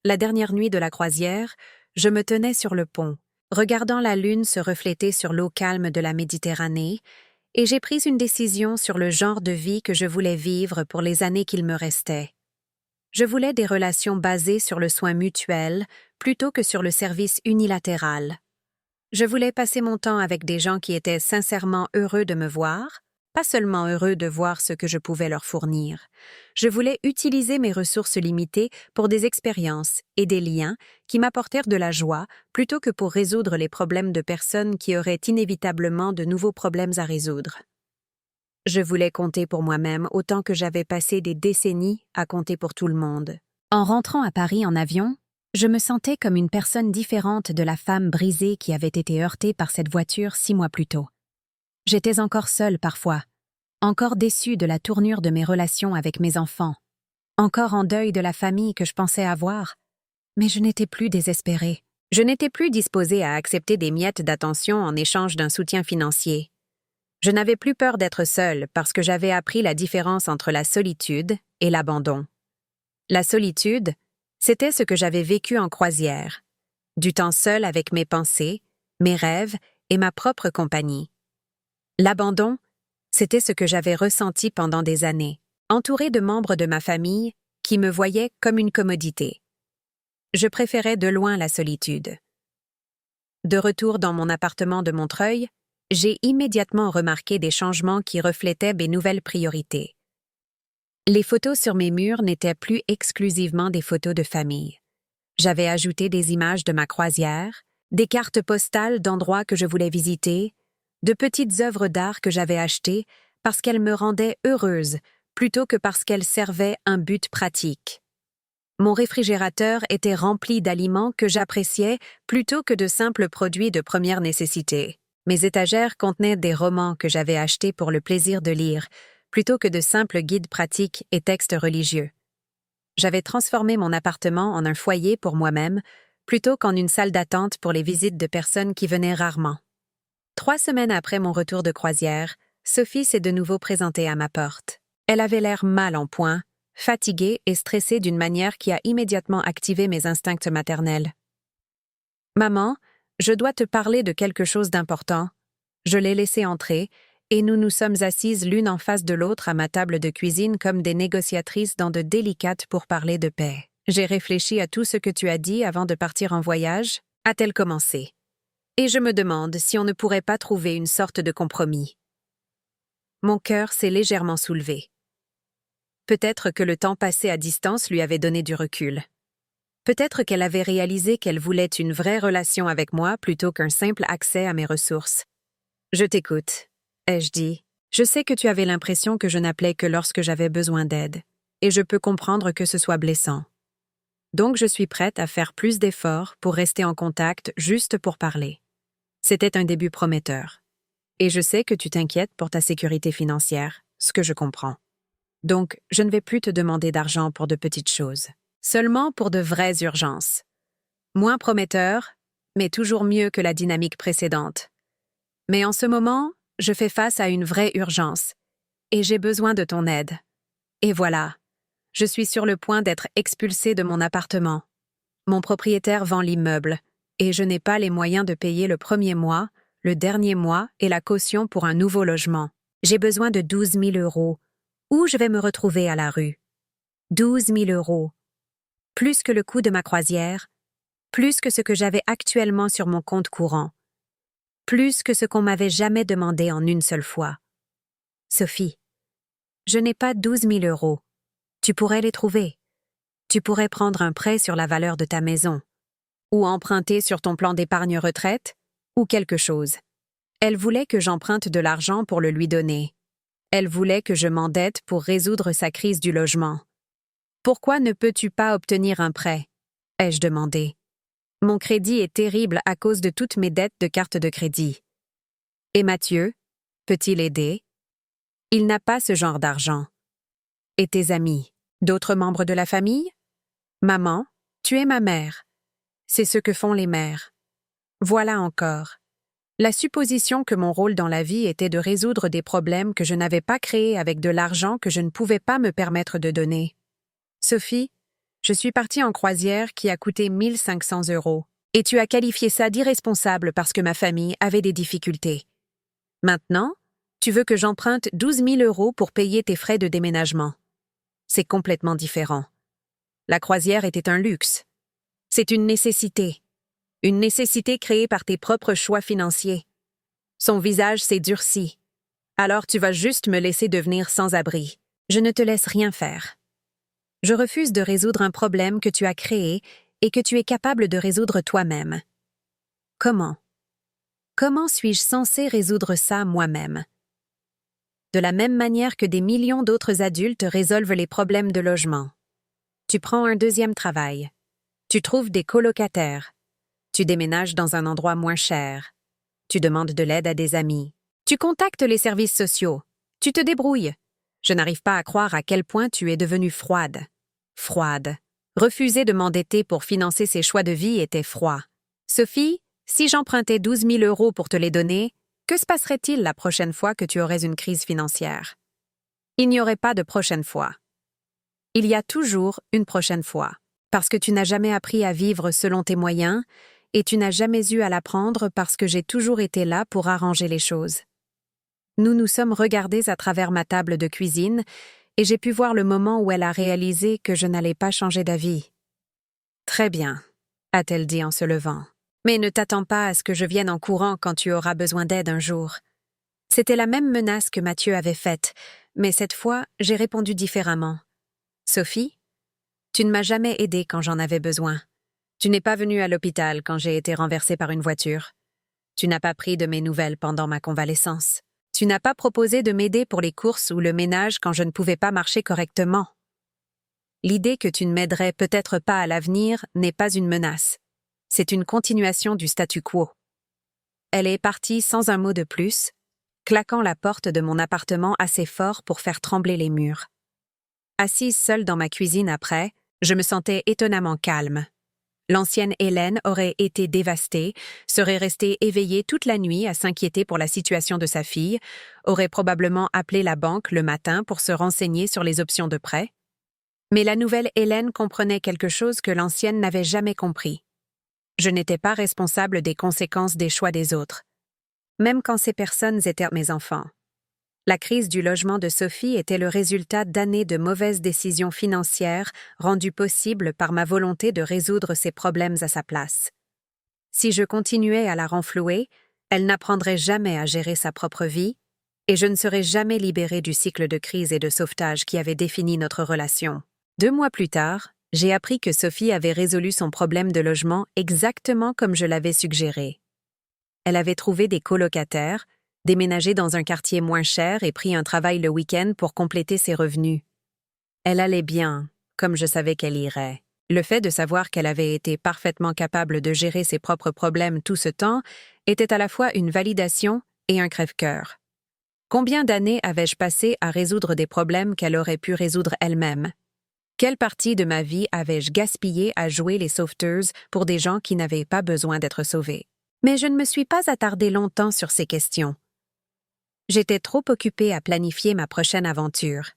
La dernière nuit de la croisière, je me tenais sur le pont, regardant la lune se refléter sur l'eau calme de la Méditerranée, et j'ai pris une décision sur le genre de vie que je voulais vivre pour les années qu'il me restait. Je voulais des relations basées sur le soin mutuel plutôt que sur le service unilatéral. Je voulais passer mon temps avec des gens qui étaient sincèrement heureux de me voir, pas seulement heureux de voir ce que je pouvais leur fournir. Je voulais utiliser mes ressources limitées pour des expériences et des liens qui m'apportèrent de la joie plutôt que pour résoudre les problèmes de personnes qui auraient inévitablement de nouveaux problèmes à résoudre. Je voulais compter pour moi-même autant que j'avais passé des décennies à compter pour tout le monde. En rentrant à Paris en avion, je me sentais comme une personne différente de la femme brisée qui avait été heurtée par cette voiture 6 mois plus tôt. J'étais encore seule parfois, encore déçue de la tournure de mes relations avec mes enfants, encore en deuil de la famille que je pensais avoir, mais je n'étais plus désespérée. Je n'étais plus disposée à accepter des miettes d'attention en échange d'un soutien financier. Je n'avais plus peur d'être seule parce que j'avais appris la différence entre la solitude et l'abandon. La solitude, c'était ce que j'avais vécu en croisière, du temps seul avec mes pensées, mes rêves et ma propre compagnie. L'abandon, c'était ce que j'avais ressenti pendant des années, entourée de membres de ma famille qui me voyaient comme une commodité. Je préférais de loin la solitude. De retour dans mon appartement de Montreuil, j'ai immédiatement remarqué des changements qui reflétaient mes nouvelles priorités. Les photos sur mes murs n'étaient plus exclusivement des photos de famille. J'avais ajouté des images de ma croisière, des cartes postales d'endroits que je voulais visiter, de petites œuvres d'art que j'avais achetées parce qu'elles me rendaient heureuse plutôt que parce qu'elles servaient un but pratique. Mon réfrigérateur était rempli d'aliments que j'appréciais plutôt que de simples produits de première nécessité. Mes étagères contenaient des romans que j'avais achetés pour le plaisir de lire, plutôt que de simples guides pratiques et textes religieux. J'avais transformé mon appartement en un foyer pour moi-même, plutôt qu'en une salle d'attente pour les visites de personnes qui venaient rarement. 3 semaines après mon retour de croisière, Sophie s'est de nouveau présentée à ma porte. Elle avait l'air mal en point, fatiguée et stressée d'une manière qui a immédiatement activé mes instincts maternels. « Maman, je dois te parler de quelque chose d'important. » Je l'ai laissée entrer, et nous nous sommes assises l'une en face de l'autre à ma table de cuisine comme des négociatrices dans de délicates pourparlers de paix. « J'ai réfléchi à tout ce que tu as dit avant de partir en voyage, » a-t-elle commencé. « Et je me demande si on ne pourrait pas trouver une sorte de compromis. » Mon cœur s'est légèrement soulevé. Peut-être que le temps passé à distance lui avait donné du recul. Peut-être qu'elle avait réalisé qu'elle voulait une vraie relation avec moi plutôt qu'un simple accès à mes ressources. « Je t'écoute », ai-je dit. « Je sais que tu avais l'impression que je n'appelais que lorsque j'avais besoin d'aide, et je peux comprendre que ce soit blessant. Donc je suis prête à faire plus d'efforts pour rester en contact juste pour parler. » C'était un début prometteur. Et je sais que tu t'inquiètes pour ta sécurité financière, ce que je comprends. Donc, je ne vais plus te demander d'argent pour de petites choses. Seulement pour de vraies urgences. Moins prometteur, mais toujours mieux que la dynamique précédente. Mais en ce moment, je fais face à une vraie urgence, et j'ai besoin de ton aide. Et voilà, je suis sur le point d'être expulsée de mon appartement. Mon propriétaire vend l'immeuble, et je n'ai pas les moyens de payer le premier mois, le dernier mois et la caution pour un nouveau logement. J'ai besoin de 12 000 €. Où je vais me retrouver à la rue? 12 000 €. Plus que le coût de ma croisière, plus que ce que j'avais actuellement sur mon compte courant, plus que ce qu'on m'avait jamais demandé en une seule fois. Sophie, je n'ai pas 12 000 €. Tu pourrais les trouver. Tu pourrais prendre un prêt sur la valeur de ta maison, ou emprunter sur ton plan d'épargne retraite, ou quelque chose. Elle voulait que j'emprunte de l'argent pour le lui donner. Elle voulait que je m'endette pour résoudre sa crise du logement. « Pourquoi ne peux-tu pas obtenir un prêt ?» ai-je demandé. « Mon crédit est terrible à cause de toutes mes dettes de carte de crédit. » Et Mathieu, peut-il aider? Il n'a pas ce genre d'argent. Et tes amis? D'autres membres de la famille? Maman, tu es ma mère. C'est ce que font les mères. Voilà encore. La supposition que mon rôle dans la vie était de résoudre des problèmes que je n'avais pas créés avec de l'argent que je ne pouvais pas me permettre de donner. Sophie, Je suis partie en croisière qui a coûté 1500 €. Et tu as qualifié ça d'irresponsable parce que ma famille avait des difficultés. Maintenant, tu veux que j'emprunte 12 000 € pour payer tes frais de déménagement. C'est complètement différent. La croisière était un luxe. C'est une nécessité. Une nécessité créée par tes propres choix financiers. Son visage s'est durci. Alors tu vas juste me laisser devenir sans-abri. Je ne te laisse rien faire. Je refuse de résoudre un problème que tu as créé et que tu es capable de résoudre toi-même. Comment? Comment suis-je censé résoudre ça moi-même? De la même manière que des millions d'autres adultes résolvent les problèmes de logement. Tu prends un deuxième travail. Tu trouves des colocataires. Tu déménages dans un endroit moins cher. Tu demandes de l'aide à des amis. Tu contactes les services sociaux. Tu te débrouilles. Je n'arrive pas à croire à quel point tu es devenue froide. Froide. Refuser de m'endetter pour financer ses choix de vie était froid. Sophie, si j'empruntais 12 000 € pour te les donner, que se passerait-il la prochaine fois que tu aurais une crise financière? Il n'y aurait pas de prochaine fois. Il y a toujours une prochaine fois, parce que tu n'as jamais appris à vivre selon tes moyens et tu n'as jamais eu à l'apprendre parce que j'ai toujours été là pour arranger les choses. Nous nous sommes regardés à travers ma table de cuisine et j'ai pu voir le moment où elle a réalisé que je n'allais pas changer d'avis. « Très bien », a-t-elle dit en se levant. « Mais ne t'attends pas à ce que je vienne en courant quand tu auras besoin d'aide un jour. » C'était la même menace que Mathieu avait faite, mais cette fois, j'ai répondu différemment. « Sophie, tu ne m'as jamais aidée quand j'en avais besoin. Tu n'es pas venue à l'hôpital quand j'ai été renversée par une voiture. Tu n'as pas pris de mes nouvelles pendant ma convalescence. Tu n'as pas proposé de m'aider pour les courses ou le ménage quand je ne pouvais pas marcher correctement. L'idée que tu ne m'aiderais peut-être pas à l'avenir n'est pas une menace. C'est une continuation du statu quo. » Elle est partie sans un mot de plus, claquant la porte de mon appartement assez fort pour faire trembler les murs. Assise seule dans ma cuisine après, je me sentais étonnamment calme. L'ancienne Hélène aurait été dévastée, serait restée éveillée toute la nuit à s'inquiéter pour la situation de sa fille, aurait probablement appelé la banque le matin pour se renseigner sur les options de prêt. Mais la nouvelle Hélène comprenait quelque chose que l'ancienne n'avait jamais compris. Je n'étais pas responsable des conséquences des choix des autres, même quand ces personnes étaient mes enfants. La crise du logement de Sophie était le résultat d'années de mauvaises décisions financières rendues possibles par ma volonté de résoudre ces problèmes à sa place. Si je continuais à la renflouer, elle n'apprendrait jamais à gérer sa propre vie et je ne serais jamais libérée du cycle de crise et de sauvetage qui avait défini notre relation. 2 mois plus tard, j'ai appris que Sophie avait résolu son problème de logement exactement comme je l'avais suggéré. Elle avait trouvé des colocataires, déménagé dans un quartier moins cher et pris un travail le week-end pour compléter ses revenus. Elle allait bien, comme je savais qu'elle irait. Le fait de savoir qu'elle avait été parfaitement capable de gérer ses propres problèmes tout ce temps était à la fois une validation et un crève-cœur. Combien d'années avais-je passé à résoudre des problèmes qu'elle aurait pu résoudre elle-même? Quelle partie de ma vie avais-je gaspillé à jouer les sauveteuses pour des gens qui n'avaient pas besoin d'être sauvés? Mais je ne me suis pas attardée longtemps sur ces questions. J'étais trop occupée à planifier ma prochaine aventure.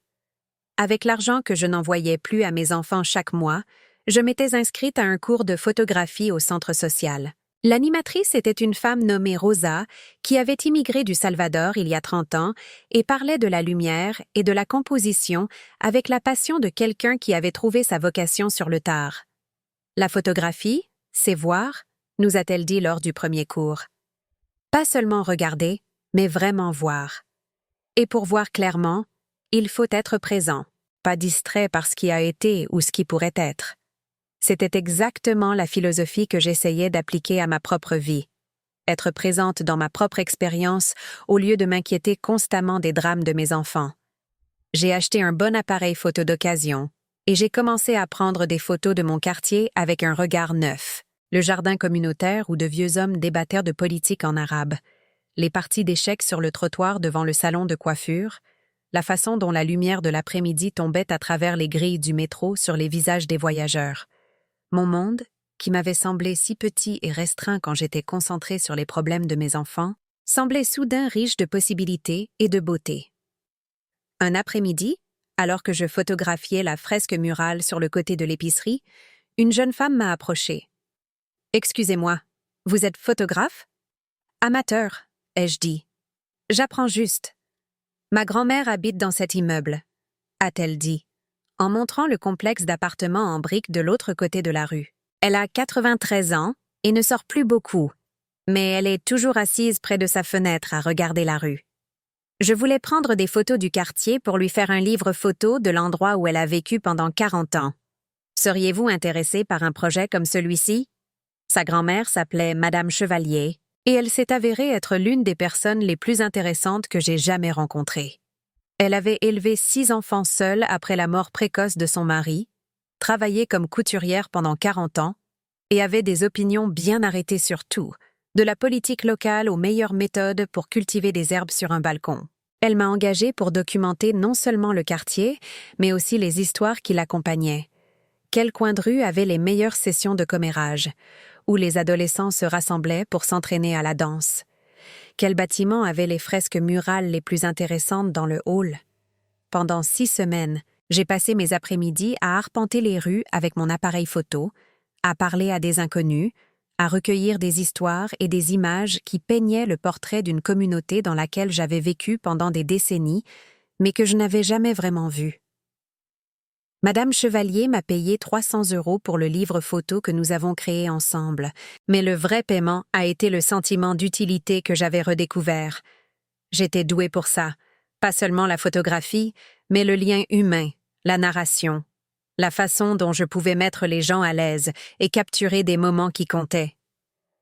Avec l'argent que je n'envoyais plus à mes enfants chaque mois, je m'étais inscrite à un cours de photographie au centre social. L'animatrice était une femme nommée Rosa qui avait immigré du Salvador il y a 30 ans et parlait de la lumière et de la composition avec la passion de quelqu'un qui avait trouvé sa vocation sur le tard. La photographie, c'est voir, nous a-t-elle dit lors du premier cours. Pas seulement regarder, mais vraiment voir. Et pour voir clairement, il faut être présent, pas distrait par ce qui a été ou ce qui pourrait être. C'était exactement la philosophie que j'essayais d'appliquer à ma propre vie. Être présente dans ma propre expérience au lieu de m'inquiéter constamment des drames de mes enfants. J'ai acheté un bon appareil photo d'occasion et j'ai commencé à prendre des photos de mon quartier avec un regard neuf. Le jardin communautaire où de vieux hommes débattèrent de politique en arabe, les parties d'échecs sur le trottoir devant le salon de coiffure, la façon dont la lumière de l'après-midi tombait à travers les grilles du métro sur les visages des voyageurs. Mon monde, qui m'avait semblé si petit et restreint quand j'étais concentrée sur les problèmes de mes enfants, semblait soudain riche de possibilités et de beauté. Un après-midi, Alors que je photographiais la fresque murale sur le côté de l'épicerie, une jeune femme m'a approchée. « Excusez-moi, vous êtes photographe ?»« Amateur, » ai-je dit. « J'apprends juste. »« Ma grand-mère habite dans cet immeuble, » a-t-elle dit, en montrant le complexe d'appartements en briques de l'autre côté de la rue. Elle a 93 ans et ne sort plus beaucoup, mais elle est toujours assise près de sa fenêtre à regarder la rue. Je voulais prendre des photos du quartier pour lui faire un livre photo de l'endroit où elle a vécu pendant 40 ans. Seriez-vous intéressé par un projet comme celui-ci? Sa grand-mère s'appelait Madame Chevalier, et elle s'est avérée être l'une des personnes les plus intéressantes que j'ai jamais rencontrées. Elle avait élevé 6 enfants seuls après la mort précoce de son mari, travaillé comme couturière pendant 40 ans, et avait des opinions bien arrêtées sur tout, de la politique locale aux meilleures méthodes pour cultiver des herbes sur un balcon. Elle m'a engagée pour documenter non seulement le quartier, mais aussi les histoires qui l'accompagnaient. Quel coin de rue avait les meilleures sessions de commérage, où les adolescents se rassemblaient pour s'entraîner à la danse? Quel bâtiment avait les fresques murales les plus intéressantes dans le hall? Pendant 6 semaines, j'ai passé mes après-midi à arpenter les rues avec mon appareil photo, à parler à des inconnus, à recueillir des histoires et des images qui peignaient le portrait d'une communauté dans laquelle j'avais vécu pendant des décennies, mais que je n'avais jamais vraiment vue. Madame Chevalier m'a payé 300 € pour le livre photo que nous avons créé ensemble, mais le vrai paiement a été le sentiment d'utilité que j'avais redécouvert. J'étais douée pour ça, pas seulement la photographie, mais le lien humain, la narration, la façon dont je pouvais mettre les gens à l'aise et capturer des moments qui comptaient.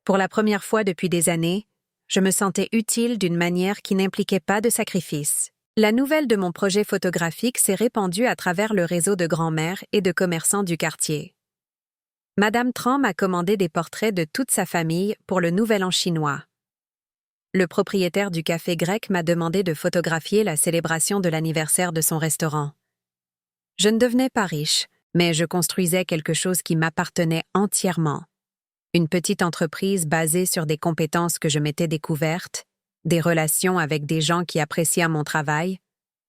Pour la première fois depuis des années, je me sentais utile d'une manière qui n'impliquait pas de sacrifice. La nouvelle de mon projet photographique s'est répandue à travers le réseau de grand-mères et de commerçants du quartier. Madame Tran m'a commandé des portraits de toute sa famille pour le Nouvel An chinois. Le propriétaire du café grec m'a demandé de photographier la célébration de l'anniversaire de son restaurant. Je ne devenais pas riche, mais je construisais quelque chose qui m'appartenait entièrement. Une petite entreprise basée sur des compétences que je m'étais découvertes, des relations avec des gens qui appréciaient mon travail,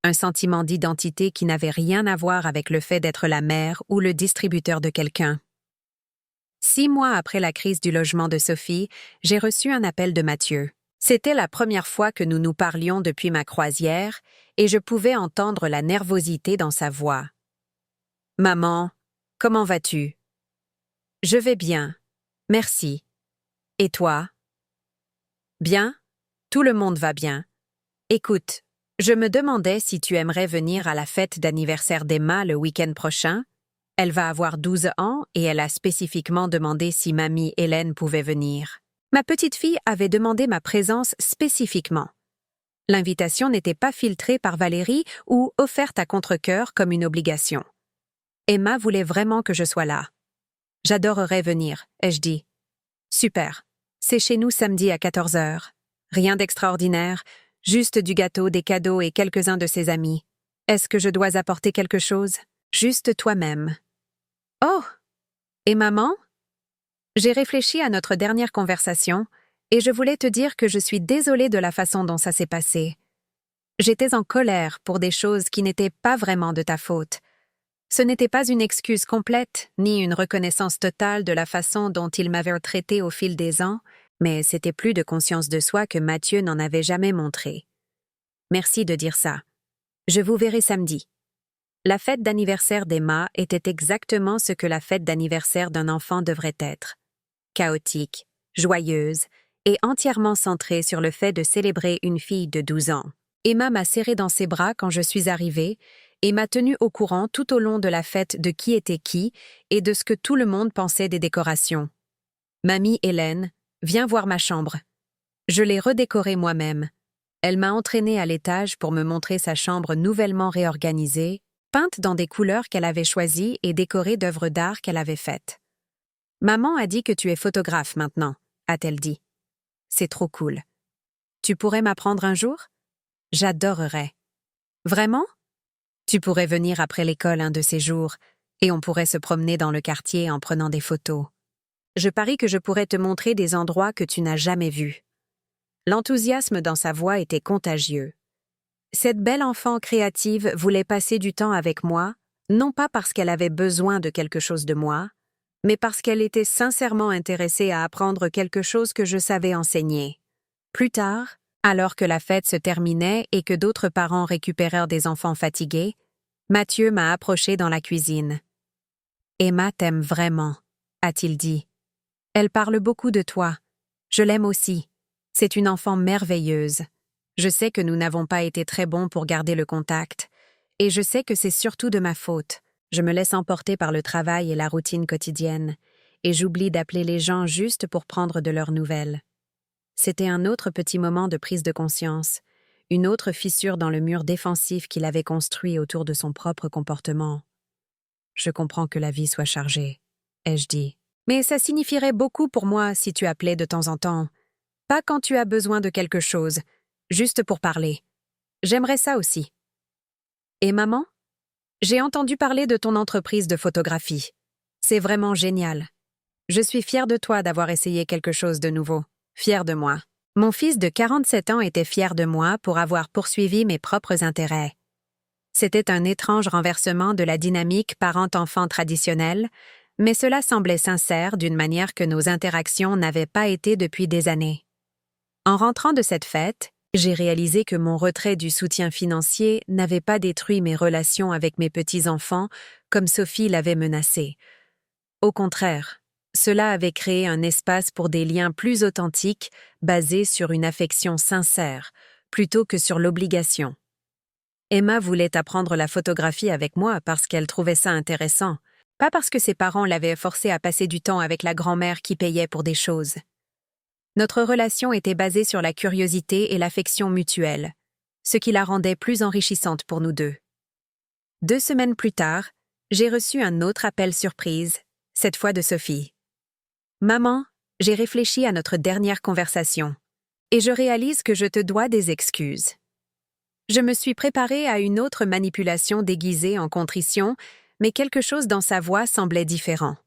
un sentiment d'identité qui n'avait rien à voir avec le fait d'être la mère ou le distributeur de quelqu'un. 6 mois après la crise du logement de Sophie, j'ai reçu un appel de Mathieu. C'était la première fois que nous nous parlions depuis ma croisière et je pouvais entendre la nervosité dans sa voix. « Maman, comment vas-tu? »« Je vais bien, merci. Et toi? »« Bien, tout le monde va bien. Écoute, je me demandais si tu aimerais venir à la fête d'anniversaire d'Emma le week-end prochain. Elle va avoir 12 ans et elle a spécifiquement demandé si mamie Hélène pouvait venir. Ma petite fille avait demandé ma présence spécifiquement. L'invitation n'était pas filtrée par Valérie ou offerte à contre-cœur comme une obligation. Emma voulait vraiment que je sois là. « J'adorerais venir », ai-je dit. « Super. C'est chez nous samedi à 14 h. Rien d'extraordinaire, juste du gâteau, des cadeaux et quelques-uns de ses amis. Est-ce que je dois apporter quelque chose? Juste toi-même. »« Oh! Et maman? » J'ai réfléchi à notre dernière conversation et je voulais te dire que je suis désolée de la façon dont ça s'est passé. J'étais en colère pour des choses qui n'étaient pas vraiment de ta faute. Ce n'était pas une excuse complète, ni une reconnaissance totale de la façon dont il m'avait traité au fil des ans, mais c'était plus de conscience de soi que Mathieu n'en avait jamais montré. Merci de dire ça. Je vous verrai samedi. La fête d'anniversaire d'Emma était exactement ce que la fête d'anniversaire d'un enfant devrait être. Chaotique, joyeuse et entièrement centrée sur le fait de célébrer une fille de 12 ans. Emma m'a serrée dans ses bras quand je suis arrivée et m'a tenue au courant tout au long de la fête de qui était qui et de ce que tout le monde pensait des décorations. « Mamie Hélène, viens voir ma chambre. » Je l'ai redécorée moi-même. Elle m'a entraînée à l'étage pour me montrer sa chambre nouvellement réorganisée, peinte dans des couleurs qu'elle avait choisies et décorée d'œuvres d'art qu'elle avait faites. « Maman a dit que tu es photographe maintenant, » a-t-elle dit. « C'est trop cool. Tu pourrais m'apprendre un jour? J'adorerais. Vraiment? Tu pourrais venir après l'école un de ces jours, et on pourrait se promener dans le quartier en prenant des photos. Je parie que je pourrais te montrer des endroits que tu n'as jamais vus. » L'enthousiasme dans sa voix était contagieux. Cette belle enfant créative voulait passer du temps avec moi, non pas parce qu'elle avait besoin de quelque chose de moi, mais parce qu'elle était sincèrement intéressée à apprendre quelque chose que je savais enseigner. Plus tard, alors que la fête se terminait et que d'autres parents récupérèrent des enfants fatigués, Mathieu m'a approché dans la cuisine. « Emma t'aime vraiment », a-t-il dit. « Elle parle beaucoup de toi. Je l'aime aussi. C'est une enfant merveilleuse. Je sais que nous n'avons pas été très bons pour garder le contact, et je sais que c'est surtout de ma faute. Je me laisse emporter par le travail et la routine quotidienne, et j'oublie d'appeler les gens juste pour prendre de leurs nouvelles. » C'était un autre petit moment de prise de conscience, une autre fissure dans le mur défensif qu'il avait construit autour de son propre comportement. « Je comprends que la vie soit chargée, » ai-je dit. « Mais ça signifierait beaucoup pour moi si tu appelais de temps en temps. Pas quand tu as besoin de quelque chose, juste pour parler. J'aimerais ça aussi. » « Et maman? J'ai entendu parler de ton entreprise de photographie. C'est vraiment génial. Je suis fière de toi d'avoir essayé quelque chose de nouveau. Fière de moi. » Mon fils de 47 ans était fier de moi pour avoir poursuivi mes propres intérêts. C'était un étrange renversement de la dynamique parent-enfant traditionnelle, mais cela semblait sincère d'une manière que nos interactions n'avaient pas été depuis des années. En rentrant de cette fête, j'ai réalisé que mon retrait du soutien financier n'avait pas détruit mes relations avec mes petits-enfants comme Sophie l'avait menacé. Au contraire, cela avait créé un espace pour des liens plus authentiques, basés sur une affection sincère, plutôt que sur l'obligation. Emma voulait apprendre la photographie avec moi parce qu'elle trouvait ça intéressant, pas parce que ses parents l'avaient forcée à passer du temps avec la grand-mère qui payait pour des choses. Notre relation était basée sur la curiosité et l'affection mutuelle, ce qui la rendait plus enrichissante pour nous deux. 2 semaines plus tard, j'ai reçu un autre appel surprise, cette fois de Sophie. « Maman, j'ai réfléchi à notre dernière conversation, et je réalise que je te dois des excuses. Je me suis préparée à une autre manipulation déguisée en contrition, mais quelque chose dans sa voix semblait différent.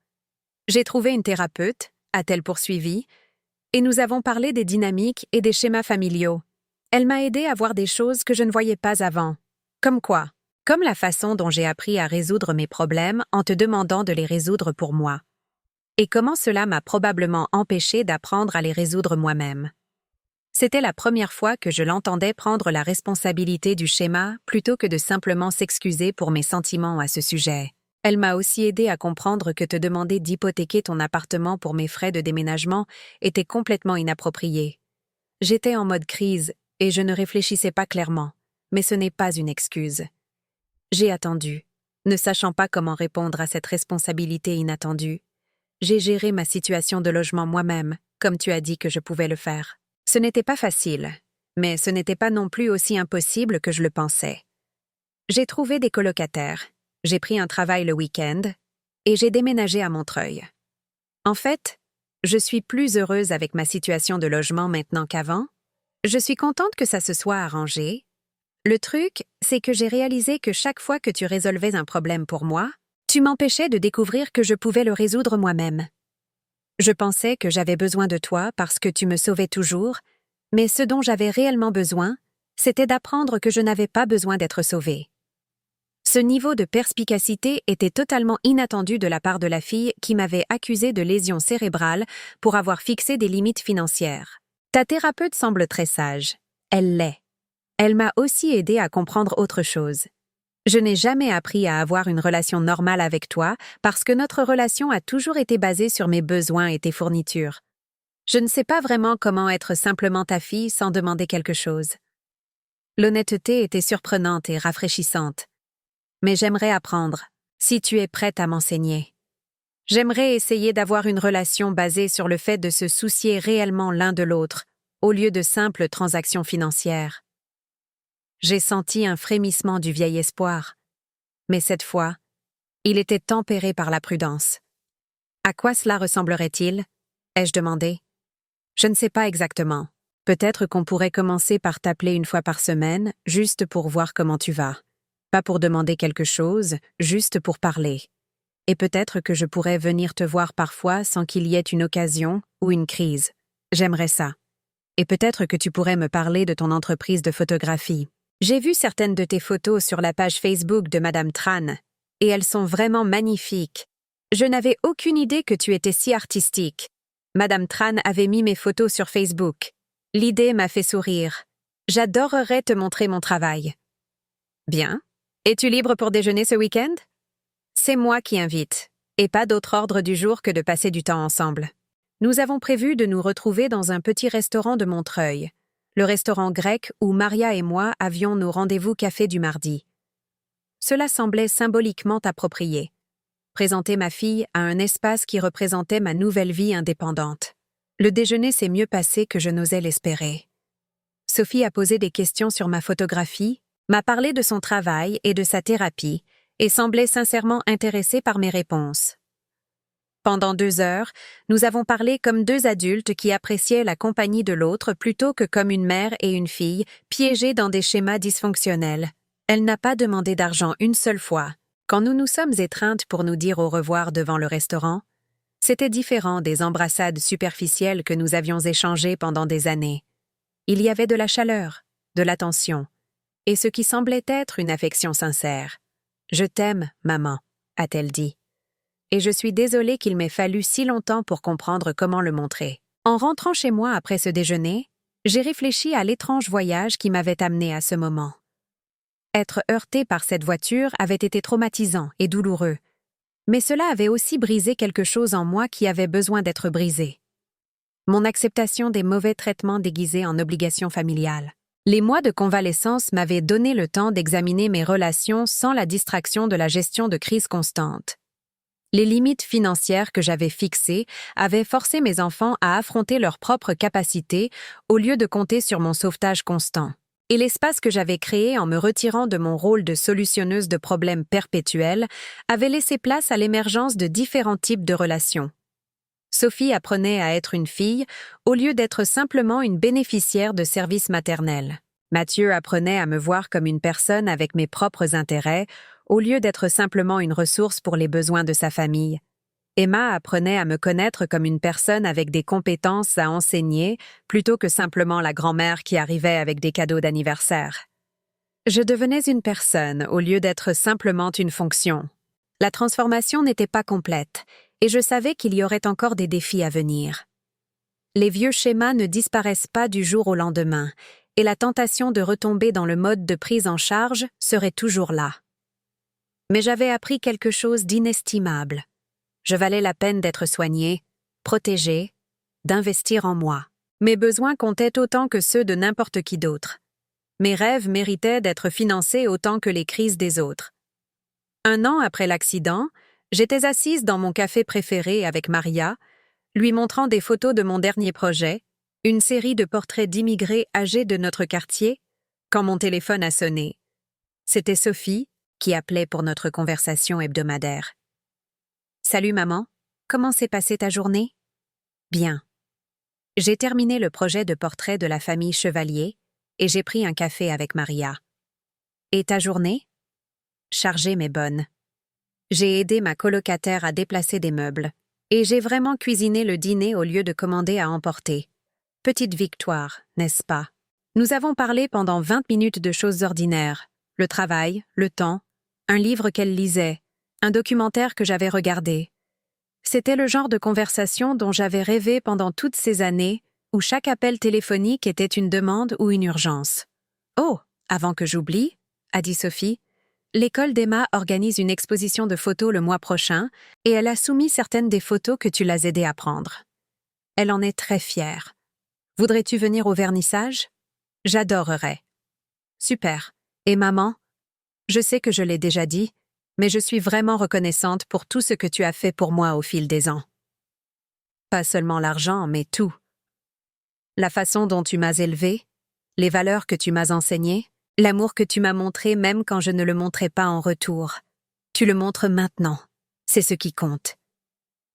J'ai trouvé une thérapeute, a-t-elle poursuivi, et nous avons parlé des dynamiques et des schémas familiaux. Elle m'a aidée à voir des choses que je ne voyais pas avant. Comme quoi? Comme la façon dont j'ai appris à résoudre mes problèmes en te demandant de les résoudre pour moi. Et comment cela m'a probablement empêché d'apprendre à les résoudre moi-même. C'était la première fois que je l'entendais prendre la responsabilité du schéma plutôt que de simplement s'excuser pour mes sentiments à ce sujet. Elle m'a aussi aidé à comprendre que te demander d'hypothéquer ton appartement pour mes frais de déménagement était complètement inapproprié. J'étais en mode crise et je ne réfléchissais pas clairement, mais ce n'est pas une excuse. J'ai attendu, ne sachant pas comment répondre à cette responsabilité inattendue. J'ai géré ma situation de logement moi-même, comme tu as dit que je pouvais le faire. Ce n'était pas facile, mais ce n'était pas non plus aussi impossible que je le pensais. J'ai trouvé des colocataires, j'ai pris un travail le week-end, et j'ai déménagé à Montreuil. En fait, je suis plus heureuse avec ma situation de logement maintenant qu'avant. Je suis contente que ça se soit arrangé. Le truc, c'est que j'ai réalisé que chaque fois que tu résolvais un problème pour moi, tu m'empêchais de découvrir que je pouvais le résoudre moi-même. Je pensais que j'avais besoin de toi parce que tu me sauvais toujours, mais ce dont j'avais réellement besoin, c'était d'apprendre que je n'avais pas besoin d'être sauvée. Ce niveau de perspicacité était totalement inattendu de la part de la fille qui m'avait accusée de lésion cérébrale pour avoir fixé des limites financières. Ta thérapeute semble très sage. Elle l'est. Elle m'a aussi aidée à comprendre autre chose. Je n'ai jamais appris à avoir une relation normale avec toi parce que notre relation a toujours été basée sur mes besoins et tes fournitures. Je ne sais pas vraiment comment être simplement ta fille sans demander quelque chose. L'honnêteté était surprenante et rafraîchissante. Mais j'aimerais apprendre, si tu es prête à m'enseigner. J'aimerais essayer d'avoir une relation basée sur le fait de se soucier réellement l'un de l'autre, au lieu de simples transactions financières. J'ai senti un frémissement du vieil espoir. Mais cette fois, il était tempéré par la prudence. À quoi cela ressemblerait-il? Ai-je demandé. Je ne sais pas exactement. Peut-être qu'on pourrait commencer par t'appeler une fois par semaine, juste pour voir comment tu vas. Pas pour demander quelque chose, juste pour parler. Et peut-être que je pourrais venir te voir parfois sans qu'il y ait une occasion ou une crise. J'aimerais ça. Et peut-être que tu pourrais me parler de ton entreprise de photographie. J'ai vu certaines de tes photos sur la page Facebook de Madame Tran, et elles sont vraiment magnifiques. Je n'avais aucune idée que tu étais si artistique. Madame Tran avait mis mes photos sur Facebook. L'idée m'a fait sourire. J'adorerais te montrer mon travail. Bien. Es-tu libre pour déjeuner ce week-end? C'est moi qui invite, et pas d'autre ordre du jour que de passer du temps ensemble. Nous avons prévu de nous retrouver dans un petit restaurant de Montreuil, le restaurant grec où Maria et moi avions nos rendez-vous café du mardi. Cela semblait symboliquement approprié. Présenter ma fille à un espace qui représentait ma nouvelle vie indépendante. Le déjeuner s'est mieux passé que je n'osais l'espérer. Sophie a posé des questions sur ma photographie, m'a parlé de son travail et de sa thérapie, et semblait sincèrement intéressée par mes réponses. Pendant 2 heures, nous avons parlé comme 2 adultes qui appréciaient la compagnie de l'autre plutôt que comme une mère et une fille piégées dans des schémas dysfonctionnels. Elle n'a pas demandé d'argent une seule fois. Quand nous nous sommes étreintes pour nous dire au revoir devant le restaurant, c'était différent des embrassades superficielles que nous avions échangées pendant des années. Il y avait de la chaleur, de l'attention, et ce qui semblait être une affection sincère. « Je t'aime, maman », a-t-elle dit. Et je suis désolée qu'il m'ait fallu si longtemps pour comprendre comment le montrer. En rentrant chez moi après ce déjeuner, j'ai réfléchi à l'étrange voyage qui m'avait amenée à ce moment. Être heurtée par cette voiture avait été traumatisant et douloureux, mais cela avait aussi brisé quelque chose en moi qui avait besoin d'être brisé. Mon acceptation des mauvais traitements déguisés en obligations familiales. Les mois de convalescence m'avaient donné le temps d'examiner mes relations sans la distraction de la gestion de crises constantes. Les limites financières que j'avais fixées avaient forcé mes enfants à affronter leurs propres capacités au lieu de compter sur mon sauvetage constant. Et l'espace que j'avais créé en me retirant de mon rôle de solutionneuse de problèmes perpétuels avait laissé place à l'émergence de différents types de relations. Sophie apprenait à être une fille au lieu d'être simplement une bénéficiaire de services maternels. Mathieu apprenait à me voir comme une personne avec mes propres intérêts au lieu d'être simplement une ressource pour les besoins de sa famille. Emma apprenait à me connaître comme une personne avec des compétences à enseigner plutôt que simplement la grand-mère qui arrivait avec des cadeaux d'anniversaire. Je devenais une personne au lieu d'être simplement une fonction. La transformation n'était pas complète, et je savais qu'il y aurait encore des défis à venir. Les vieux schémas ne disparaissent pas du jour au lendemain, et la tentation de retomber dans le mode de prise en charge serait toujours là. Mais j'avais appris quelque chose d'inestimable. Je valais la peine d'être soignée, protégée, d'investir en moi. Mes besoins comptaient autant que ceux de n'importe qui d'autre. Mes rêves méritaient d'être financés autant que les crises des autres. 1 an après l'accident, j'étais assise dans mon café préféré avec Maria, lui montrant des photos de mon dernier projet, une série de portraits d'immigrés âgés de notre quartier, quand mon téléphone a sonné. C'était Sophie, qui appelait pour notre conversation hebdomadaire. « Salut maman, comment s'est passée ta journée? » « Bien. J'ai terminé le projet de portrait de la famille Chevalier et j'ai pris un café avec Maria. Et ta journée? Chargée mais bonne. J'ai aidé ma colocataire à déplacer des meubles et j'ai vraiment cuisiné le dîner au lieu de commander à emporter. Petite victoire, n'est-ce pas? Nous avons parlé pendant 20 minutes de choses ordinaires, le travail, le temps, un livre qu'elle lisait, un documentaire que j'avais regardé. C'était le genre de conversation dont j'avais rêvé pendant toutes ces années, où chaque appel téléphonique était une demande ou une urgence. « Oh, avant que j'oublie, » a dit Sophie, « l'école d'Emma organise une exposition de photos le mois prochain et elle a soumis certaines des photos que tu l'as aidée à prendre. Elle en est très fière. Voudrais-tu venir au vernissage? J'adorerais. » Super. Et maman? Je sais que je l'ai déjà dit, mais je suis vraiment reconnaissante pour tout ce que tu as fait pour moi au fil des ans. Pas seulement l'argent, mais tout. La façon dont tu m'as élevée, les valeurs que tu m'as enseignées, l'amour que tu m'as montré même quand je ne le montrais pas en retour. Tu le montres maintenant. C'est ce qui compte.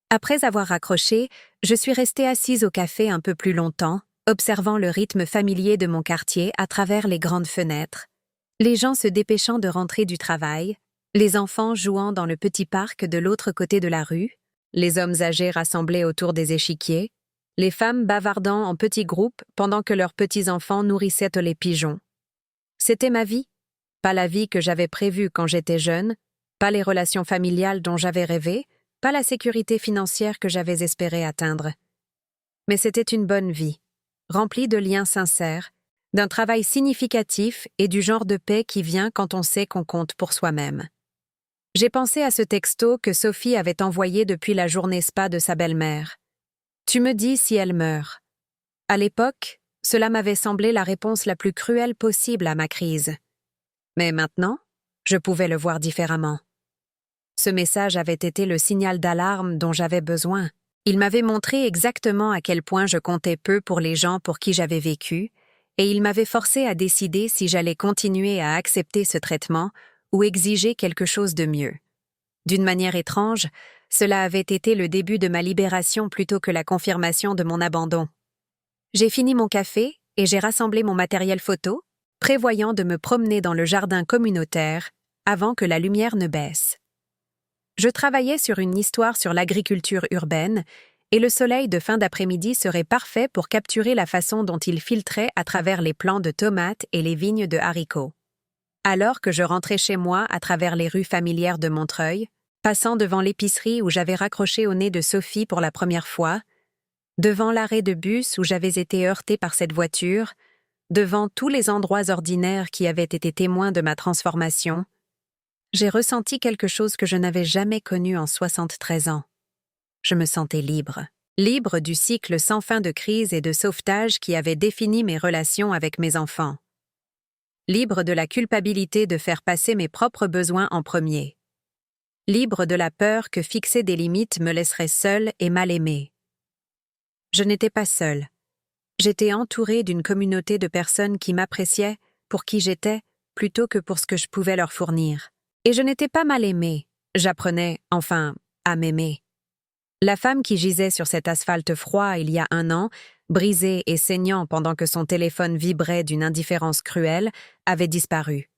Après avoir raccroché, je suis restée assise au café un peu plus longtemps, observant le rythme familier de mon quartier à travers les grandes fenêtres. Les gens se dépêchant de rentrer du travail, les enfants jouant dans le petit parc de l'autre côté de la rue, les hommes âgés rassemblés autour des échiquiers, les femmes bavardant en petits groupes pendant que leurs petits-enfants nourrissaient les pigeons. C'était ma vie, pas la vie que j'avais prévue quand j'étais jeune, pas les relations familiales dont j'avais rêvé, pas la sécurité financière que j'avais espéré atteindre. Mais c'était une bonne vie, remplie de liens sincères, d'un travail significatif et du genre de paix qui vient quand on sait qu'on compte pour soi-même. J'ai pensé à ce texto que Sophie avait envoyé depuis la journée spa de sa belle-mère. « Tu me dis si elle meurt. » À l'époque, cela m'avait semblé la réponse la plus cruelle possible à ma crise. Mais maintenant, je pouvais le voir différemment. Ce message avait été le signal d'alarme dont j'avais besoin. Il m'avait montré exactement à quel point je comptais peu pour les gens pour qui j'avais vécu, et il m'avait forcé à décider si j'allais continuer à accepter ce traitement ou exiger quelque chose de mieux. D'une manière étrange, cela avait été le début de ma libération plutôt que la confirmation de mon abandon. J'ai fini mon café et j'ai rassemblé mon matériel photo, prévoyant de me promener dans le jardin communautaire avant que la lumière ne baisse. Je travaillais sur une histoire sur l'agriculture urbaine et le soleil de fin d'après-midi serait parfait pour capturer la façon dont il filtrait à travers les plants de tomates et les vignes de haricots. Alors que je rentrais chez moi à travers les rues familières de Montreuil, passant devant l'épicerie où j'avais raccroché au nez de Sophie pour la première fois, devant l'arrêt de bus où j'avais été heurtée par cette voiture, devant tous les endroits ordinaires qui avaient été témoins de ma transformation, j'ai ressenti quelque chose que je n'avais jamais connu en 73 ans. Je me sentais libre. Libre du cycle sans fin de crise et de sauvetage qui avait défini mes relations avec mes enfants. Libre de la culpabilité de faire passer mes propres besoins en premier. Libre de la peur que fixer des limites me laisserait seule et mal aimée. Je n'étais pas seule. J'étais entourée d'une communauté de personnes qui m'appréciaient pour qui j'étais plutôt que pour ce que je pouvais leur fournir. Et je n'étais pas mal aimée. J'apprenais, enfin, à m'aimer. La femme qui gisait sur cet asphalte froid il y a 1 an, brisée et saignant pendant que son téléphone vibrait d'une indifférence cruelle, avait disparu.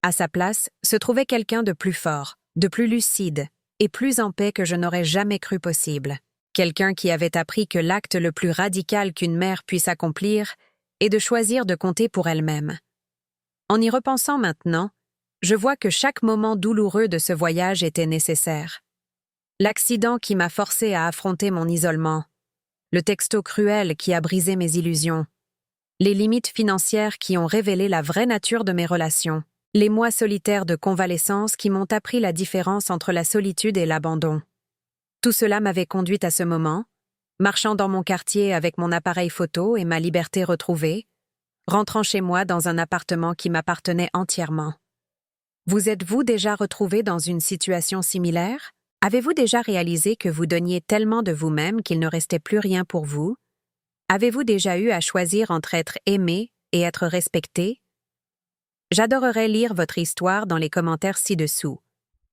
À sa place se trouvait quelqu'un de plus fort, de plus lucide et plus en paix que je n'aurais jamais cru possible. Quelqu'un qui avait appris que l'acte le plus radical qu'une mère puisse accomplir est de choisir de compter pour elle-même. En y repensant maintenant, je vois que chaque moment douloureux de ce voyage était nécessaire. L'accident qui m'a forcé à affronter mon isolement, le texto cruel qui a brisé mes illusions, les limites financières qui ont révélé la vraie nature de mes relations, les mois solitaires de convalescence qui m'ont appris la différence entre la solitude et l'abandon. Tout cela m'avait conduite à ce moment, marchant dans mon quartier avec mon appareil photo et ma liberté retrouvée, rentrant chez moi dans un appartement qui m'appartenait entièrement. Vous êtes-vous déjà retrouvé dans une situation similaire? Avez-vous déjà réalisé que vous donniez tellement de vous-même qu'il ne restait plus rien pour vous? Avez-vous déjà eu à choisir entre être aimé et être respecté? J'adorerais lire votre histoire dans les commentaires ci-dessous.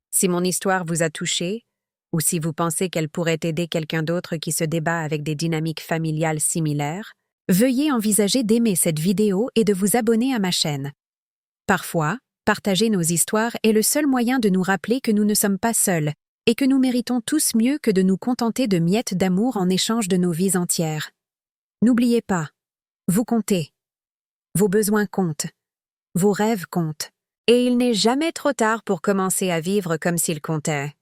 Si mon histoire vous a touché, ou si vous pensez qu'elle pourrait aider quelqu'un d'autre qui se débat avec des dynamiques familiales similaires, veuillez envisager d'aimer cette vidéo et de vous abonner à ma chaîne. Parfois, partager nos histoires est le seul moyen de nous rappeler que nous ne sommes pas seuls et que nous méritons tous mieux que de nous contenter de miettes d'amour en échange de nos vies entières. N'oubliez pas, vous comptez. Vos besoins comptent. Vos rêves comptent. Et il n'est jamais trop tard pour commencer à vivre comme s'ils comptaient.